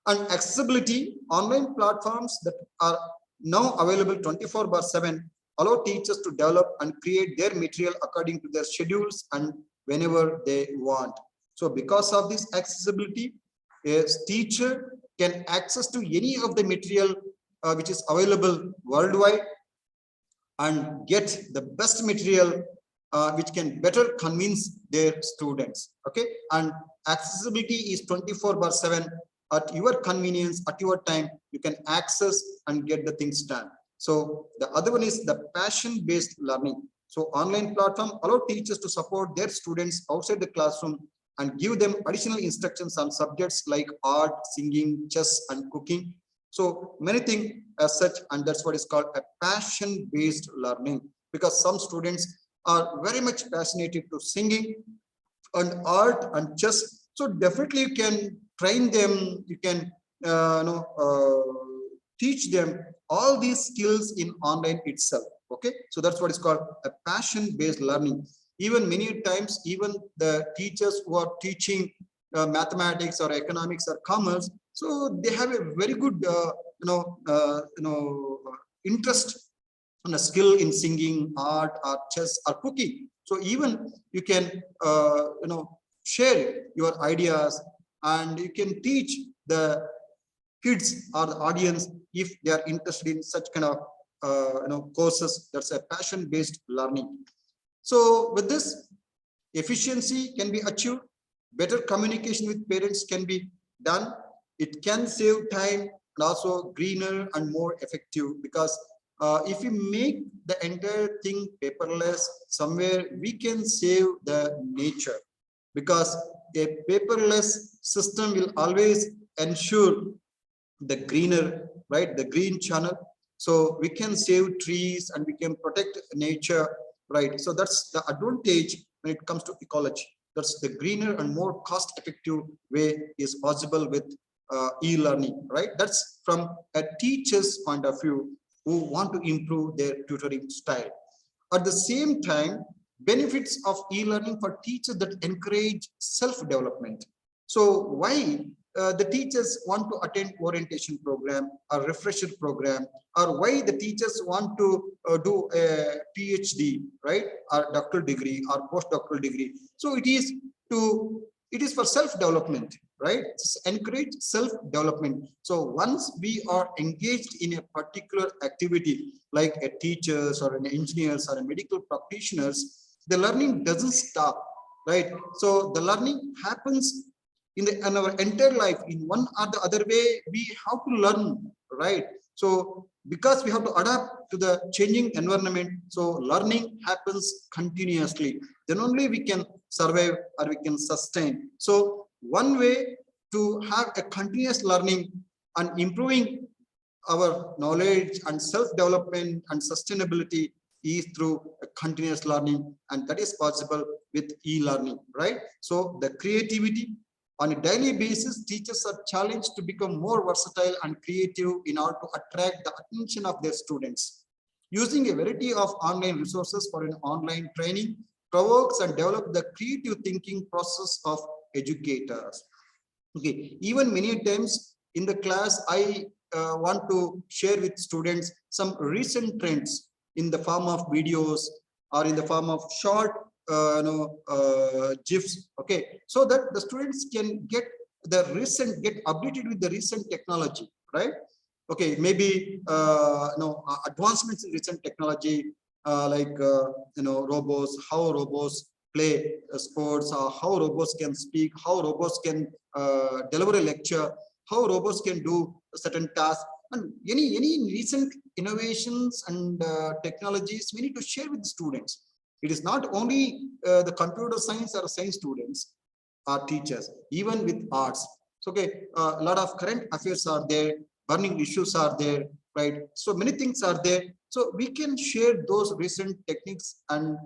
And accessibility. Online platforms that are now available 24/7 allow teachers to develop and create their material according to their schedules and whenever they want. So because of this accessibility, a teacher can access to any of the material which is available worldwide and get the best material which can better convince their students, okay? And accessibility is 24/7 at your convenience, at your time. You can access and get the things done. So the other one is the passion-based learning. So online platform allow teachers to support their students outside the classroom and give them additional instructions on subjects like art, singing, chess, and cooking. So many things as such, and that's what is called a passion-based learning. because some students are very much passionate to singing and art and chess. So definitely you can train them, you can teach them all these skills in online itself. Okay, so that's what is called a passion-based learning. Even many times, even the teachers who are teaching mathematics or economics or commerce, so they have a very good interest and a skill in singing, art, or chess, or cooking. So even you can share your ideas, and you can teach the kids or the audience if they are interested in such kind of courses. That's a passion-based learning. So with this, efficiency can be achieved, better communication with parents can be done, it can save time, and also greener and more effective, because if we make the entire thing paperless, somewhere we can save the nature, because a paperless system will always ensure the greener, right, the green channel. So we can save trees and we can protect nature, right? So that's the advantage when it comes to ecology. That's the greener and more cost-effective way is possible with e-learning, right? That's from a teacher's point of view who want to improve their tutoring style. At the same time, benefits of e-learning for teachers that encourage self-development. So why the teachers want to attend orientation program or refresher program, or why the teachers want to do a PhD, right, or doctoral degree or postdoctoral degree? So it is for self-development, right? It's encourage self-development. So once we are engaged in a particular activity, like a teachers or an engineers or a medical practitioners, the learning doesn't stop, right? So the learning happens in our entire life. In one or the other way, we have to learn, right? So because we have to adapt to the changing environment, so learning happens continuously. Then only we can survive or we can sustain. So one way to have a continuous learning and improving our knowledge and self-development and sustainability is through a continuous learning, and that is possible with e-learning, right? So the creativity. On a daily basis, teachers are challenged to become more versatile and creative in order to attract the attention of their students. Using a variety of online resources for an online training provokes and develops the creative thinking process of educators. Okay, even many times in the class, I want to share with students some recent trends in the form of videos or in the form of short GIFs, okay, so that the students can get updated with the recent technology, right? Okay, maybe advancements in recent technology, like robots, how robots play sports, how robots can speak, how robots can deliver a lecture, how robots can do certain tasks, and any recent innovations and technologies we need to share with the students. It is not only the computer science or science students or teachers, even with arts. So, okay, a lot of current affairs are there, burning issues are there, right? So many things are there. So we can share those recent techniques and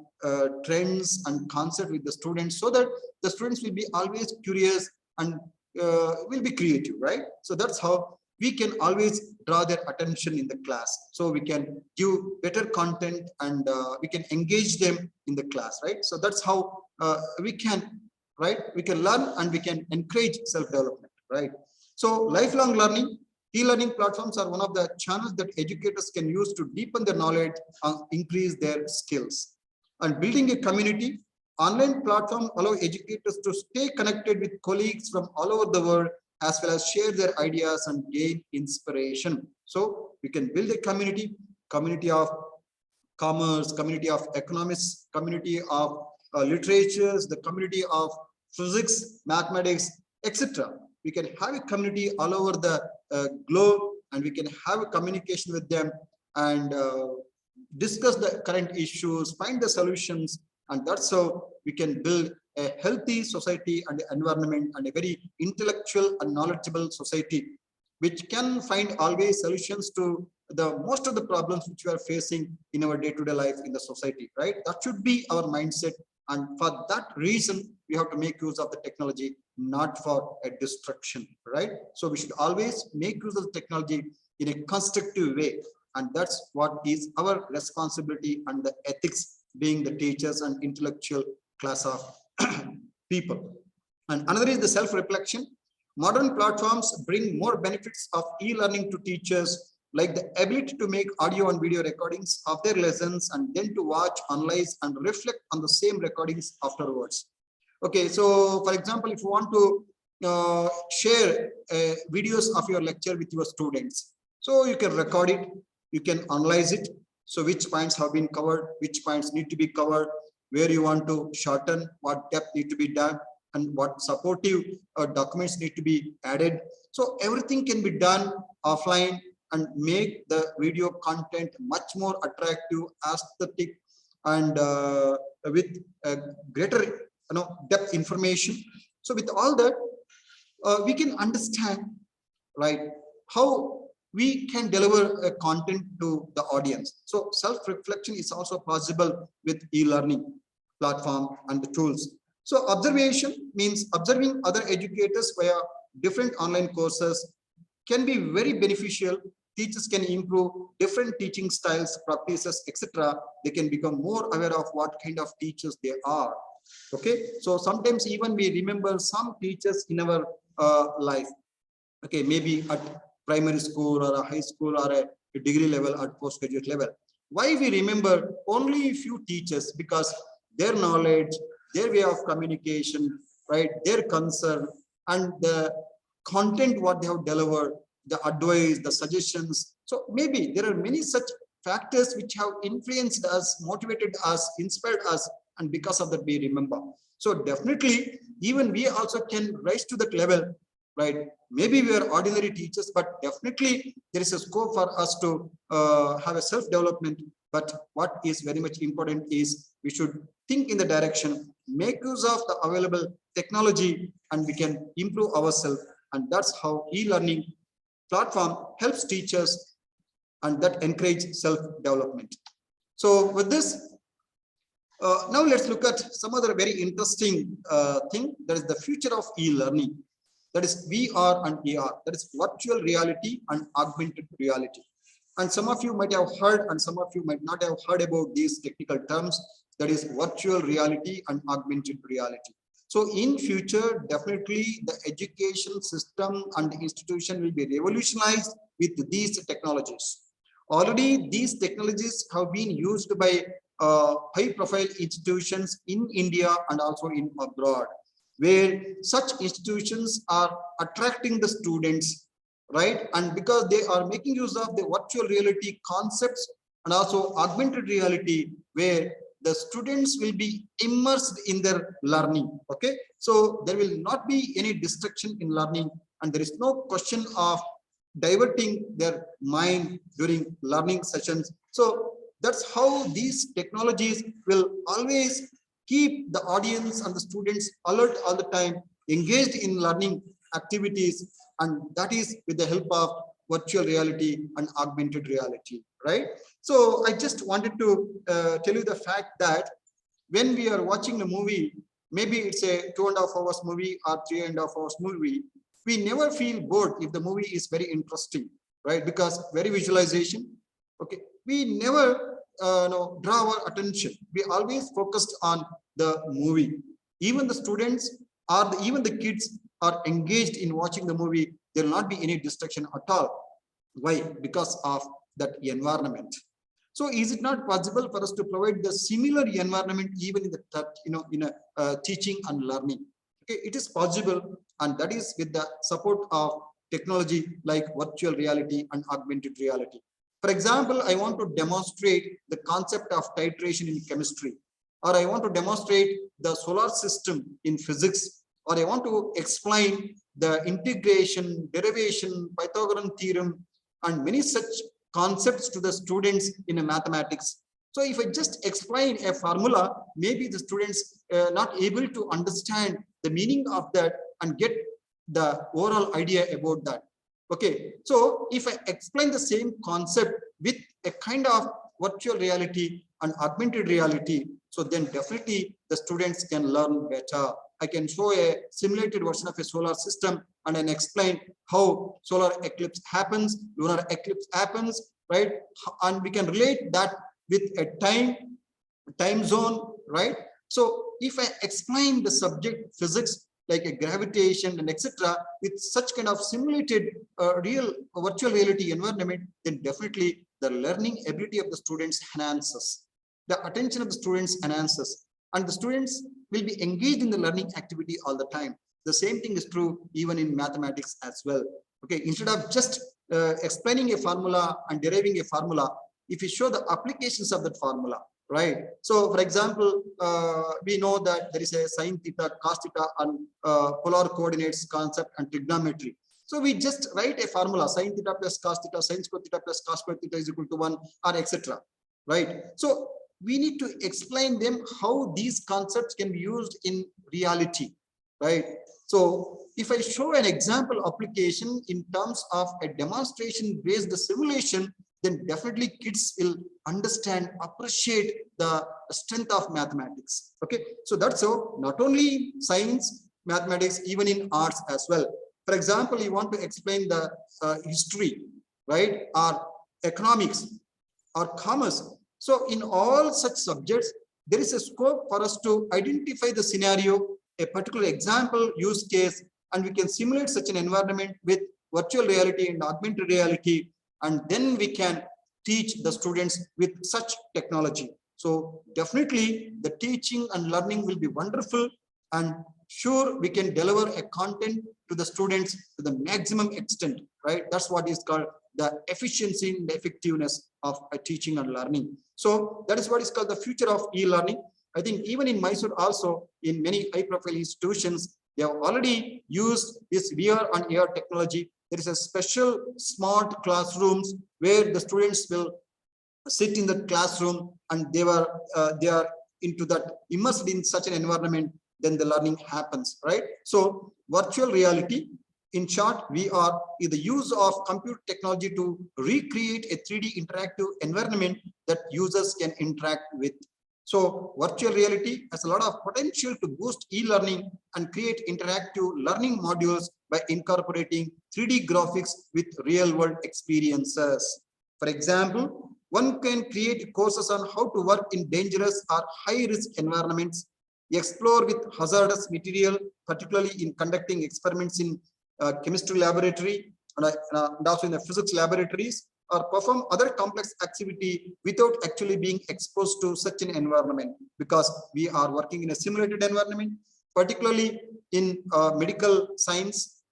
trends and concepts with the students, so that the students will be always curious and will be creative, right? So that's how we can always draw their attention in the class. So we can give better content and we can engage them in the class, right? So that's how we can, right? We can learn and we can encourage self-development, right? So lifelong learning, e-learning platforms are one of the channels that educators can use to deepen their knowledge and increase their skills. And building a community, online platforms allow educators to stay connected with colleagues from all over the world, as well as share their ideas and gain inspiration. So we can build a community of commerce, community of economics, community of literatures, the community of physics, mathematics, etc. We can have a community all over the globe, and we can have a communication with them and discuss the current issues, find the solutions, and that's how we can build a healthy society and environment, and a very intellectual and knowledgeable society, which can find always solutions to the most of the problems which we are facing in our day-to-day life in the society, right? That should be our mindset. And for that reason, we have to make use of the technology, not for a destruction, right? So we should always make use of the technology in a constructive way. And that's what is our responsibility and the ethics, being the teachers and intellectual class of people. And another is the self-reflection. Modern platforms bring more benefits of e-learning to teachers, like the ability to make audio and video recordings of their lessons and then to watch, analyze, and reflect on the same recordings afterwards. Okay, so for example, if you want to share videos of your lecture with your students, so you can record it, you can analyze it. So which points have been covered, which points need to be covered, where you want to shorten, what depth need to be done, and what supportive documents need to be added. So everything can be done offline and make the video content much more attractive, aesthetic, and with greater depth information. So with all that, we can understand, right, how we can deliver a content to the audience. So self-reflection is also possible with e-learning platform and the tools. So observation means observing other educators via different online courses can be very beneficial. Teachers can improve different teaching styles, practices, etc. They can become more aware of what kind of teachers they are. Okay, so sometimes even we remember some teachers in our life. Okay, maybe at primary school or a high school or a degree level or postgraduate level. Why we remember only a few teachers? Because their knowledge, their way of communication, right, their concern, and the content what they have delivered, the advice, the suggestions. So maybe there are many such factors which have influenced us, motivated us, inspired us, and because of that we remember. So definitely even we also can rise to that level, right? Maybe we are ordinary teachers, but definitely there is a scope for us to have a self-development. But what is very much important is we should think in the direction, make use of the available technology, and we can improve ourselves. And that's how e-learning platform helps teachers, and that encourage self-development. So with this, now let's look at some other very interesting thing. That is the future of e-learning. That is VR and AR. That is virtual reality and augmented reality. And some of you might have heard, and some of you might not have heard about these technical terms. That is virtual reality and augmented reality. So in future, definitely the education system and the institution will be revolutionized with these technologies. Already these technologies have been used by high-profile institutions in India and also in abroad, where such institutions are attracting the students, right? And because they are making use of the virtual reality concepts and also augmented reality, where the students will be immersed in their learning. Okay, so there will not be any distraction in learning, and there is no question of diverting their mind during learning sessions. So that's how these technologies will always keep the audience and the students alert all the time, engaged in learning activities, and that is with the help of virtual reality and augmented reality, right? So I just wanted to tell you the fact that when we are watching a movie, maybe it's a 2.5 hours movie or 3.5 hours movie, we never feel bored if the movie is very interesting, right? Because very visualization, okay, we never draw our attention. We always focused on the movie. Even the students or even the kids are engaged in watching the movie. There will not be any distraction at all. Why? Because of that environment. So is it not possible for us to provide the similar environment even in the teaching and learning? Okay, it is possible, and that is with the support of technology like virtual reality and augmented reality. For example, I want to demonstrate the concept of titration in chemistry, or I want to demonstrate the solar system in physics, or I want to explain the integration, derivation, Pythagorean theorem, and many such concepts to the students in a mathematics. So if I just explain a formula, maybe the students not able to understand the meaning of that and get the overall idea about that. Okay, so if I explain the same concept with a kind of virtual reality and augmented reality, so then definitely the students can learn better. I can show a simulated version of a solar system and then explain how solar eclipse happens, lunar eclipse happens, right? And we can relate that with a time zone, right? So if I explain the subject physics like a gravitation and etc. with such kind of simulated real virtual reality environment, then definitely the learning ability of the students enhances, the attention of the students enhances, and the students will be engaged in the learning activity all the time. The same thing is true even in mathematics as well. Okay, instead of just explaining a formula and deriving a formula, if you show the applications of that formula, right? So for example, we know that there is a sine theta, cos theta, and polar coordinates concept and trigonometry. So we just write a formula: sine theta plus cos theta, sine square theta plus cos square theta is equal to 1, or etc. Right? So we need to explain them how these concepts can be used in reality, right? So if I show an example application in terms of a demonstration based simulation, then definitely kids will understand, appreciate the strength of mathematics. Okay, so that's how not only science, mathematics, even in arts as well. For example, you want to explain the history, right, or economics or commerce. So in all such subjects, there is a scope for us to identify the scenario, a particular example, use case, and we can simulate such an environment with virtual reality and augmented reality, and then we can teach the students with such technology. So definitely the teaching and learning will be wonderful, and sure we can deliver a content to the students to the maximum extent, right? That's what is called the efficiency and the effectiveness of teaching and learning. So that is what is called the future of e-learning. I think even in Mysore also, in many high-profile institutions, they have already used this VR and AR technology. There is a special smart classrooms where the students will sit in the classroom and they are into that, immersed in such an environment, then the learning happens, right? So virtual reality, in short, VR is the use of computer technology to recreate a 3D interactive environment that users can interact with. So virtual reality has a lot of potential to boost e-learning and create interactive learning modules by incorporating 3D graphics with real-world experiences. For example, one can create courses on how to work in dangerous or high-risk environments, explore with hazardous material, particularly in conducting experiments in chemistry laboratory and also in the physics laboratories, or perform other complex activity without actually being exposed to such an environment, because we are working in a simulated environment, particularly in medical science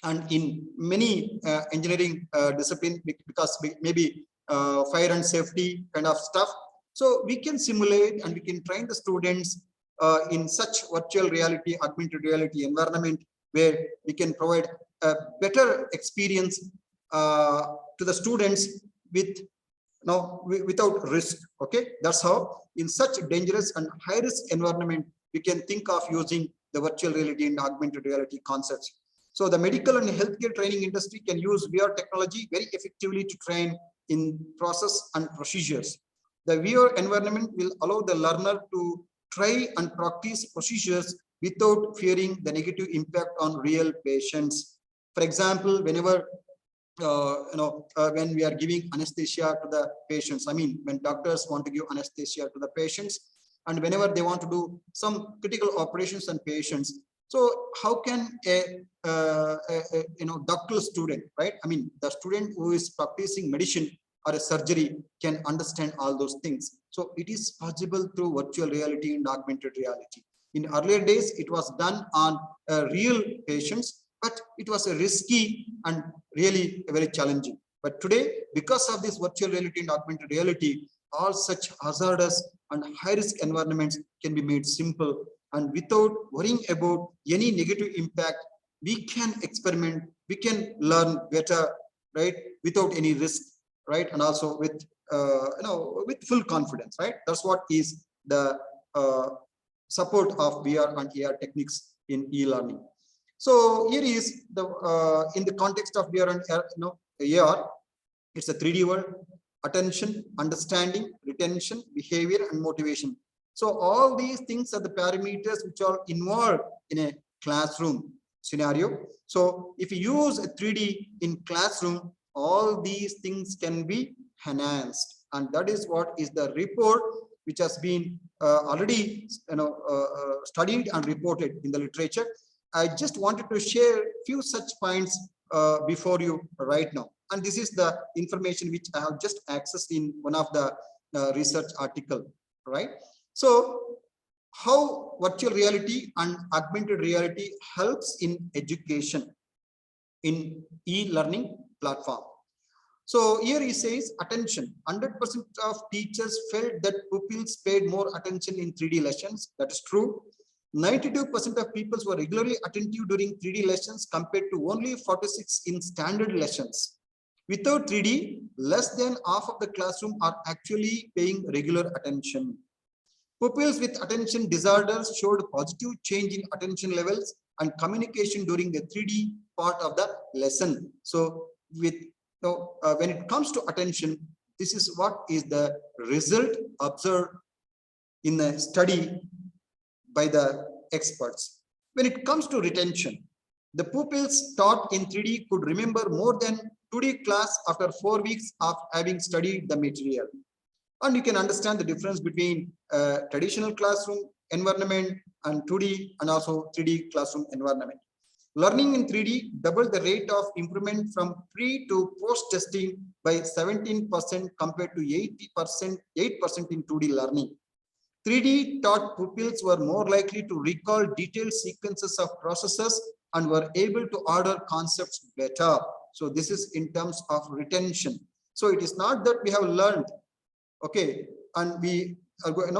and in many engineering discipline, because maybe fire and safety kind of stuff. So we can simulate and we can train the students in such virtual reality, augmented reality environment, where we can provide a better experience to the students with without risk. Okay, that's how in such dangerous and high risk environment we can think of using the virtual reality and augmented reality concepts. So the medical and healthcare training industry can use VR technology very effectively to train in process and procedures. The VR environment will allow the learner to try and practice procedures without fearing the negative impact on real patients. For example, whenever when we are giving anesthesia to the patients, I mean, when doctors want to give anesthesia to the patients, and whenever they want to do some critical operations on patients, so how can a doctoral student, right? I mean, the student who is practicing medicine or a surgery can understand all those things. So it is possible through virtual reality and augmented reality. In earlier days, it was done on real patients, but it was a risky and really very challenging. But today, because of this virtual reality and augmented reality, all such hazardous and high-risk environments can be made simple, and without worrying about any negative impact, we can experiment, we can learn better, right, without any risk, right, and also with with full confidence, right? That's what is the support of VR and AR techniques in e-learning. So here is the in the context of VR and AR, it's a 3D world: attention, understanding, retention, behavior, and motivation. So all these things are the parameters which are involved in a classroom scenario. So if you use a 3D in classroom, all these things can be enhanced, and that is what is the report which has been already studied and reported in the literature. I just wanted to share few such points before you right now, and this is the information which I have just accessed in one of the research article, right? So how virtual reality and augmented reality helps in education in e-learning platform. So here he says attention. 100% of teachers felt that pupils paid more attention in 3D lessons. That is true. 92% of people were regularly attentive during 3D lessons compared to only 46 in standard lessons. Without 3D, less than half of the classroom are actually paying regular attention. Pupils with attention disorders showed positive change in attention levels and communication during the 3D part of the lesson. So when it comes to attention, this is what is the result observed in the study by the experts. When it comes to retention, the pupils taught in 3D could remember more than 2D class after 4 weeks of having studied the material. And you can understand the difference between traditional classroom environment and 2D and also 3D classroom environment. Learning in 3D doubled the rate of improvement from pre to post testing by 17% compared to 8% in 2D learning. 3D taught pupils were more likely to recall detailed sequences of processes and were able to order concepts better. So this is in terms of retention. So it is not that we have learned, okay, and we are going,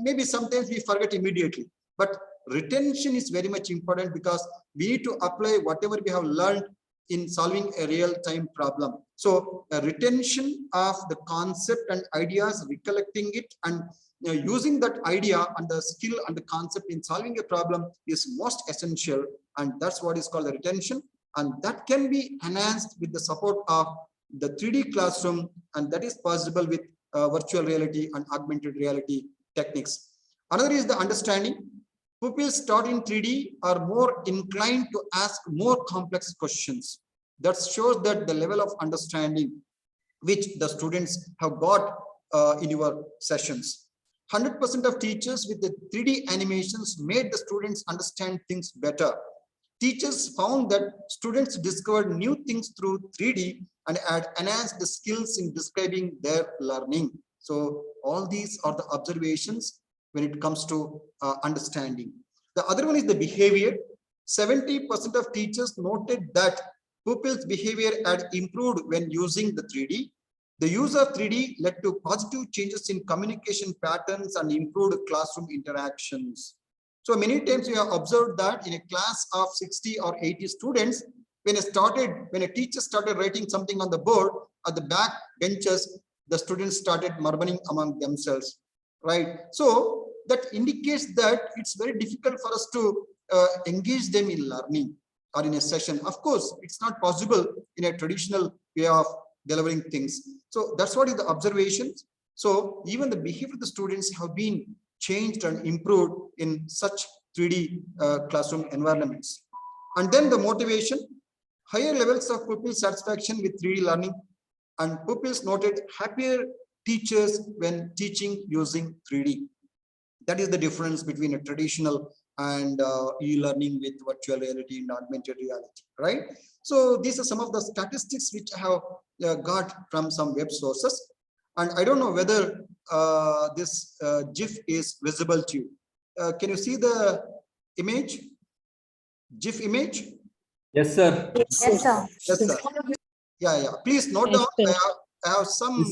maybe sometimes we forget immediately, but retention is very much important because we need to apply whatever we have learned in solving a real-time problem. So retention of the concept and ideas, recollecting it, and using that idea and the skill and the concept in solving a problem is most essential, and that's what is called the retention, and that can be enhanced with the support of the 3D classroom, and that is possible with virtual reality and augmented reality techniques. Another is the understanding. Pupils taught in 3D are more inclined to ask more complex questions. That shows that the level of understanding which the students have got in your sessions. 100% of teachers with the 3D animations made the students understand things better. Teachers found that students discovered new things through 3D and had enhanced the skills in describing their learning. So all these are the observations when it comes to understanding. The other one is the behavior. 70% of teachers noted that pupils' behavior had improved when using the 3D. The use of 3D led to positive changes in communication patterns and improved classroom interactions. So many times we have observed that in a class of 60 or 80 students, when a teacher started writing something on the board, at the back benches, the students started murmuring among themselves, right? So that indicates that it's very difficult for us to engage them in learning or in a session. Of course, it's not possible in a traditional way of delivering things. So that's what is the observations. So even the behavior of the students have been changed and improved in such 3D classroom environments. And then the motivation, higher levels of pupil satisfaction with 3D learning, and pupils noted happier teachers when teaching using 3D. That is the difference between a traditional and e-learning with virtual reality and augmented reality, right? So these are some of the statistics which I have got from some web sources. And I don't know whether this GIF is visible to you. Can you see the image? GIF image? Yes, sir. Yes, sir. Yes, sir. Yeah. Please note down. I have some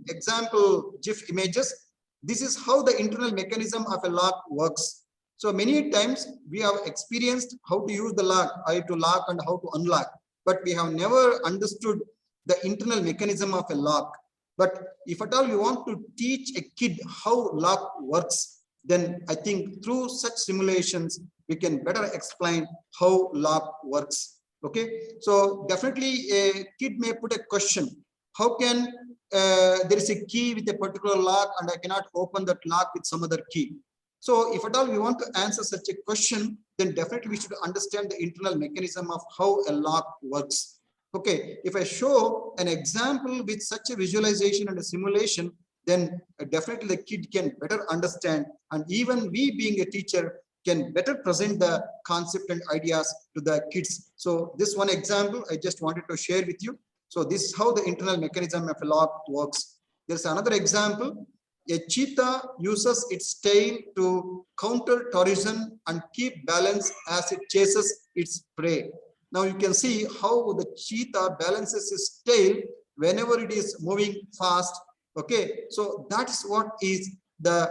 example GIF images. This is how the internal mechanism of a lock works. So many times we have experienced how to use the lock, how to lock and how to unlock, but we have never understood the internal mechanism of a lock. But if at all you want to teach a kid how lock works, then I think through such simulations, we can better explain how lock works. Okay, so definitely a kid may put a question: how can there is a key with a particular lock and I cannot open that lock with some other key? So if at all we want to answer such a question, then definitely we should understand the internal mechanism of how a lock works. Okay, if I show an example with such a visualization and a simulation, then definitely the kid can better understand, and even we being a teacher can better present the concept and ideas to the kids. So this one example I just wanted to share with you. So this is how the internal mechanism of a lock works. There's another example. A cheetah uses its tail to counter terrorism and keep balance as it chases its prey. Now you can see how the cheetah balances its tail whenever it is moving fast. Okay, so that's what is the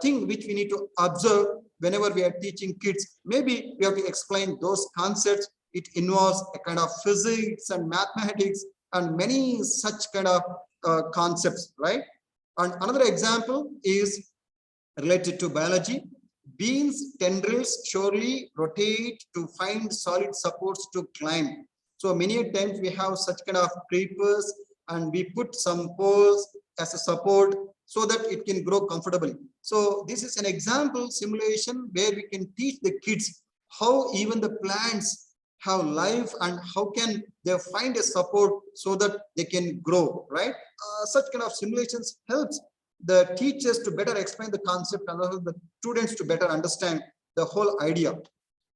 thing which we need to observe whenever we are teaching kids. Maybe we have to explain those concepts. It involves a kind of physics and mathematics and many such kind of concepts, right? And another example is related to biology. Beans tendrils surely rotate to find solid supports to climb. So many times we have such kind of creepers and we put some poles as a support so that it can grow comfortably. So this is an example simulation where we can teach the kids how even the plants have life and how can they find a support so that they can grow, right? Such kind of simulations helps the teachers to better explain the concept and also the students to better understand the whole idea.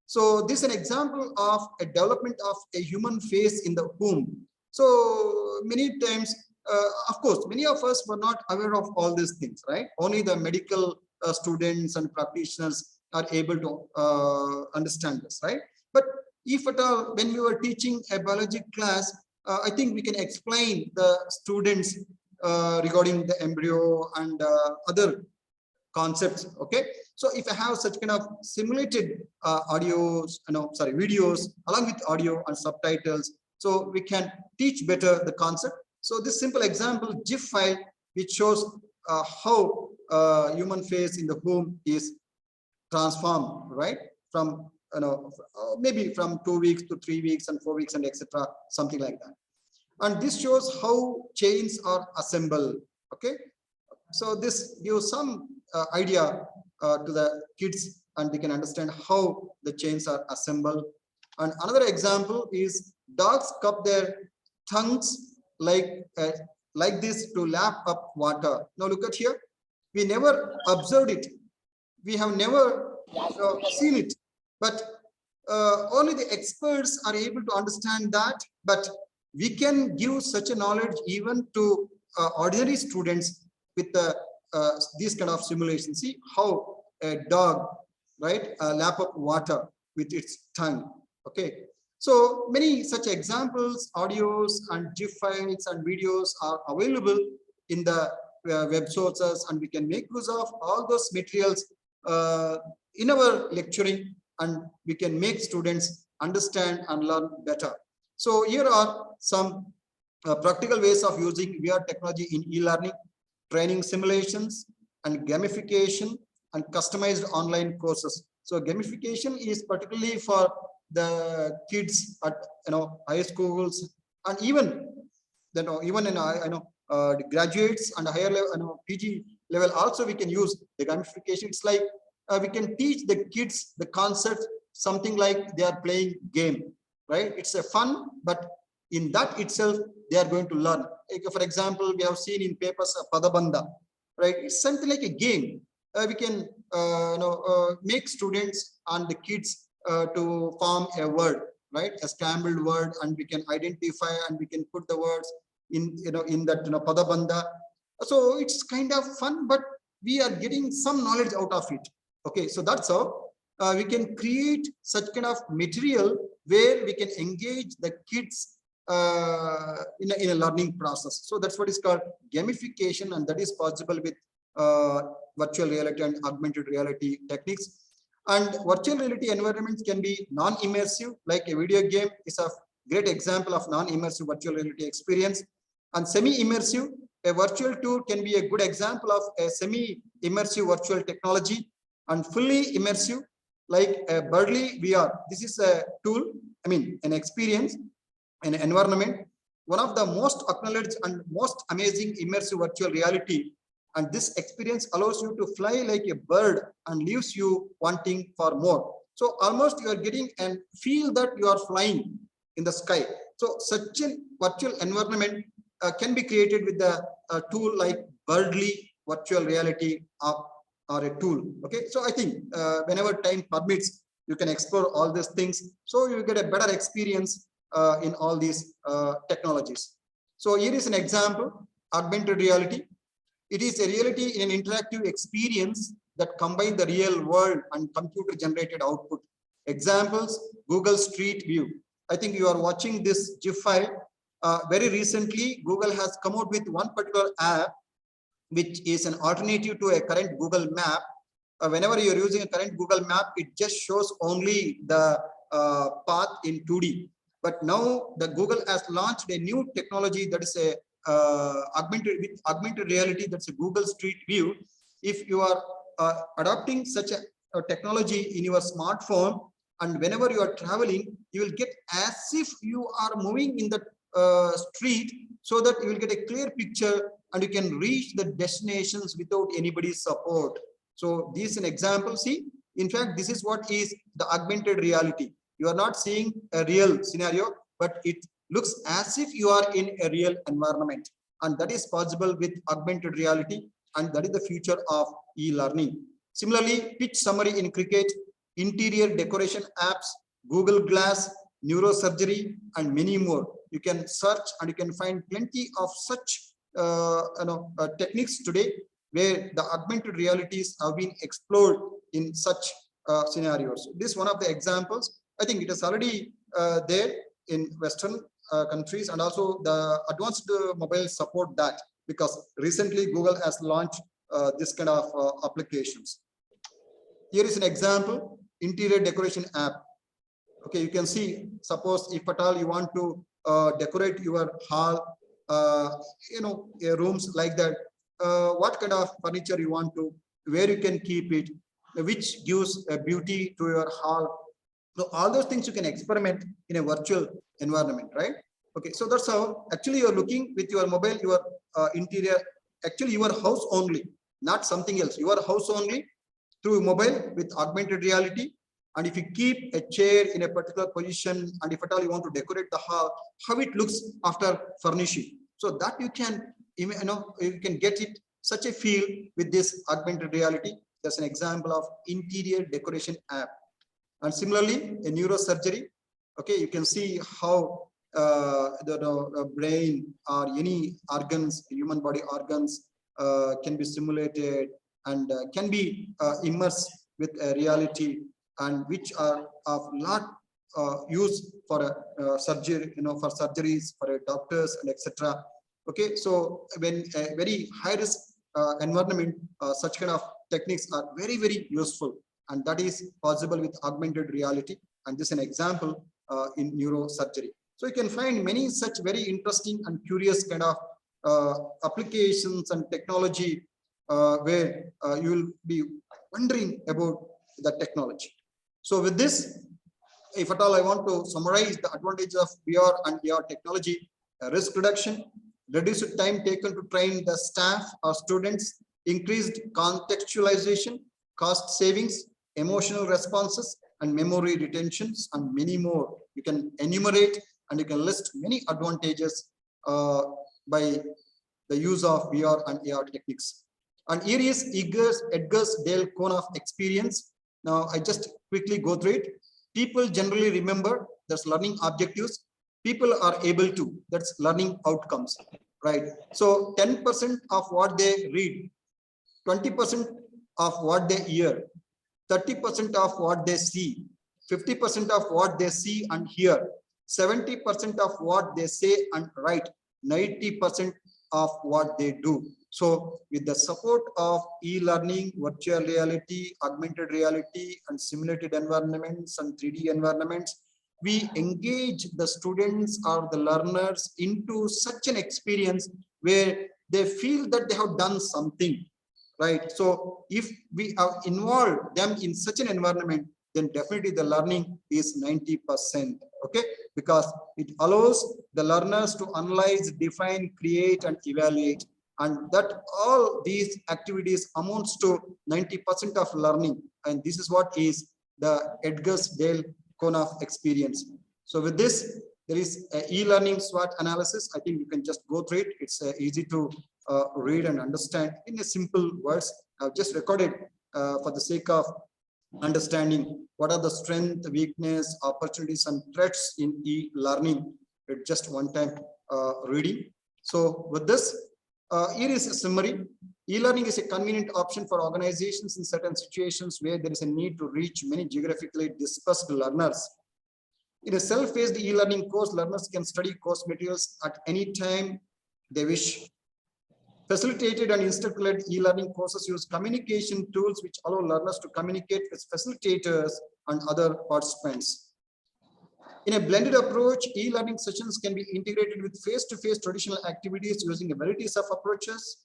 So this is an example of a development of a human face in the womb. So many times, of course, many of us were not aware of all these things, right? Only the medical students and practitioners are able to understand this, right? But if at all, when we were teaching a biology class, I think we can explain the students regarding the embryo and other concepts. Okay, so if I have such kind of simulated videos along with audio and subtitles, so we can teach better the concept. So this simple example GIF file which shows how human face in the womb is transformed, right? From maybe from 2 weeks to 3 weeks and 4 weeks and etc., something like that. And this shows how chains are assembled. Okay, so this gives some idea to the kids and they can understand how the chains are assembled. And another example is dogs cup their tongues like this to lap up water. Now look at here, we never observed it, we have never seen it, but only the experts are able to understand that. But we can give such a knowledge even to ordinary students with these kind of simulations. See how a dog, right, lap up water with its tongue. Okay, so many such examples, audios and GIF files and videos are available in the web sources, and we can make use of all those materials in our lecturing, and we can make students understand and learn better. So here are some practical ways of using VR technology in e-learning: training simulations and gamification and customized online courses. So gamification is particularly for the kids at high schools, and even even in the graduates and higher level PG level also we can use the gamification. It's like we can teach the kids the concept, something like they are playing game, right? It's a fun, but in that itself they are going to learn. Like, for example, we have seen in papers Padabanda, right? It's something like a game. We can make students and the kids to form a word, right? A scrambled word, and we can identify and we can put the words in in that Padabanda. So it's kind of fun, but we are getting some knowledge out of it. Okay, so that's how we can create such kind of material where we can engage the kids in a learning process. So that's what is called gamification, and that is possible with virtual reality and augmented reality techniques. And virtual reality environments can be non-immersive, like a video game is a great example of non-immersive virtual reality experience. And semi-immersive, a virtual tour can be a good example of a semi-immersive virtual technology. And fully immersive, like Birdly VR. This is a tool, I mean, an experience, an environment, one of the most acknowledged and most amazing immersive virtual reality. And this experience allows you to fly like a bird and leaves you wanting for more. So almost you are getting and feel that you are flying in the sky. So such a virtual environment can be created with the tool like Birdly virtual reality or a tool. Okay, so I think whenever time permits, you can explore all these things, so you get a better experience in all these technologies. So here is an example: augmented reality. It is a reality in an interactive experience that combines the real world and computer generated output. Examples: Google Street View. I think you are watching this GIF file. Very recently, Google has come out with one particular app which is an alternative to a current Google map. Whenever you're using a current Google map, it just shows only the path in 2D. But now the Google has launched a new technology that is a augmented reality, that's a Google Street View. If you are adopting such a technology in your smartphone, and whenever you are traveling, you will get as if you are moving in the street, so that you will get a clear picture and you can reach the destinations without anybody's support. So this is an example. See, in fact, this is what is the augmented reality. You are not seeing a real scenario, but it looks as if you are in a real environment, and that is possible with augmented reality, and that is the future of e-learning. Similarly, pitch summary in cricket, interior decoration apps, Google Glass, neurosurgery, and many more. You can search and you can find plenty of such techniques today, where the augmented realities have been explored in such scenarios. This is one of the examples. I think it is already there in Western countries, and also the advanced mobile support that, because recently Google has launched this kind of applications. Here is an example: interior decoration app. Okay, you can see, suppose if at all you want to decorate your hall, rooms like that, what kind of furniture you want to, where you can keep it, which gives a beauty to your hall. So all those things you can experiment in a virtual environment, right? Okay, so that's how actually you're looking with your mobile, your interior, actually your house only, not something else, your house only through mobile with augmented reality. And if you keep a chair in a particular position, and if at all you want to decorate the hall, how it looks after furnishing, so that you can, you can get it such a feel with this augmented reality. That's an example of interior decoration app. And similarly, a neurosurgery. Okay, you can see how the brain or any organs, human body organs, can be simulated and can be immersed with a reality, and which are of lot use for surgery, for surgeries, for doctors, and etc. Okay, so when a very high risk environment, such kind of techniques are very, very useful, and that is possible with augmented reality. And this is an example in neurosurgery. So you can find many such very interesting and curious kind of applications and technology where you will be wondering about the technology. So with this, if at all I want to summarize the advantages of VR and AR technology: risk reduction, reduced time taken to train the staff or students, increased contextualization, cost savings, emotional responses, and memory retentions, and many more. You can enumerate and you can list many advantages by the use of VR and AR techniques. And here is Edgar's Dale Conant experience. Now I just quickly go through it. People generally remember, that's learning objectives. People are able to, that's learning outcomes, right? So 10% of what they read, 20% of what they hear, 30% of what they see, 50% of what they see and hear, 70% of what they say and write, 90% of what they do. So with the support of e-learning, virtual reality, augmented reality, and simulated environments and 3D environments, we engage the students or the learners into such an experience where they feel that they have done something, right? So if we have involved them in such an environment, then definitely the learning is 90%. Okay, because it allows the learners to analyze, define, create, and evaluate, and that all these activities amounts to 90% of learning. And this is what is the Edgars-Dale Konov experience. So with this, there is a e-learning SWOT analysis. I think you can just go through it. It's easy to read and understand in a simple words. I've just recorded for the sake of understanding what are the strength, weakness, opportunities, and threats in e-learning. It's just one time reading. So with this, here is a summary. E-learning is a convenient option for organizations in certain situations where there is a need to reach many geographically dispersed learners. In a self-paced e-learning course, learners can study course materials at any time they wish. Facilitated and instructor-led e-learning courses use communication tools which allow learners to communicate with facilitators and other participants. In a blended approach, e-learning sessions can be integrated with face-to-face traditional activities using a varieties of approaches.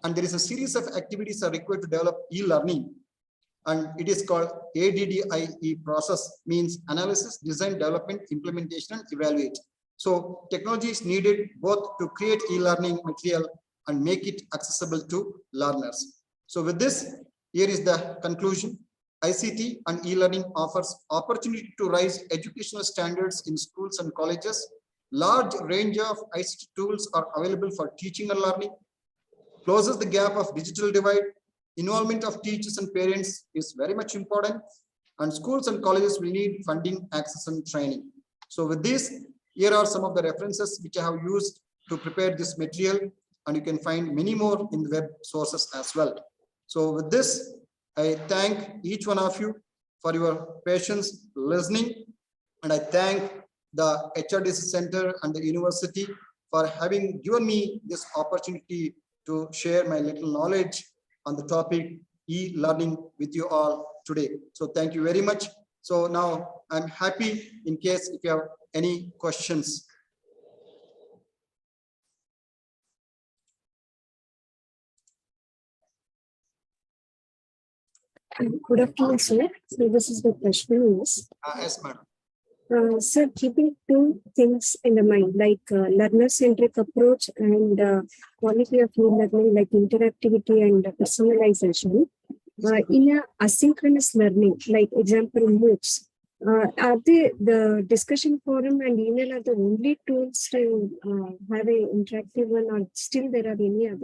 And there is a series of activities are required to develop e-learning. And it is called ADDIE process, means analysis, design, development, implementation, and evaluate. So technology is needed both to create e-learning material and make it accessible to learners. So with this, here is the conclusion. ICT and e-learning offers opportunity to raise educational standards in schools and colleges. Large range of ICT tools are available for teaching and learning. Closes the gap of digital divide. Involvement of teachers and parents is very much important, and schools and colleges will need funding, access, and training. So with this, here are some of the references which I have used to prepare this material, and you can find many more in the web sources as well. So with this, I thank each one of you for your patience listening, and I thank the HRDC Center and the university for having given me this opportunity to share my little knowledge on the topic e-learning with you all today. So thank you very much. So now I'm happy in case if you have any questions. Good afternoon, sir. So this is the question is, Yes, madam. sir, keeping two things in the mind, like learner-centric approach and quality of e-learning, like interactivity and personalization, in a asynchronous learning, like example MOOCs, are they the discussion forum and email are the only tools to have an interactive one, or still there are any other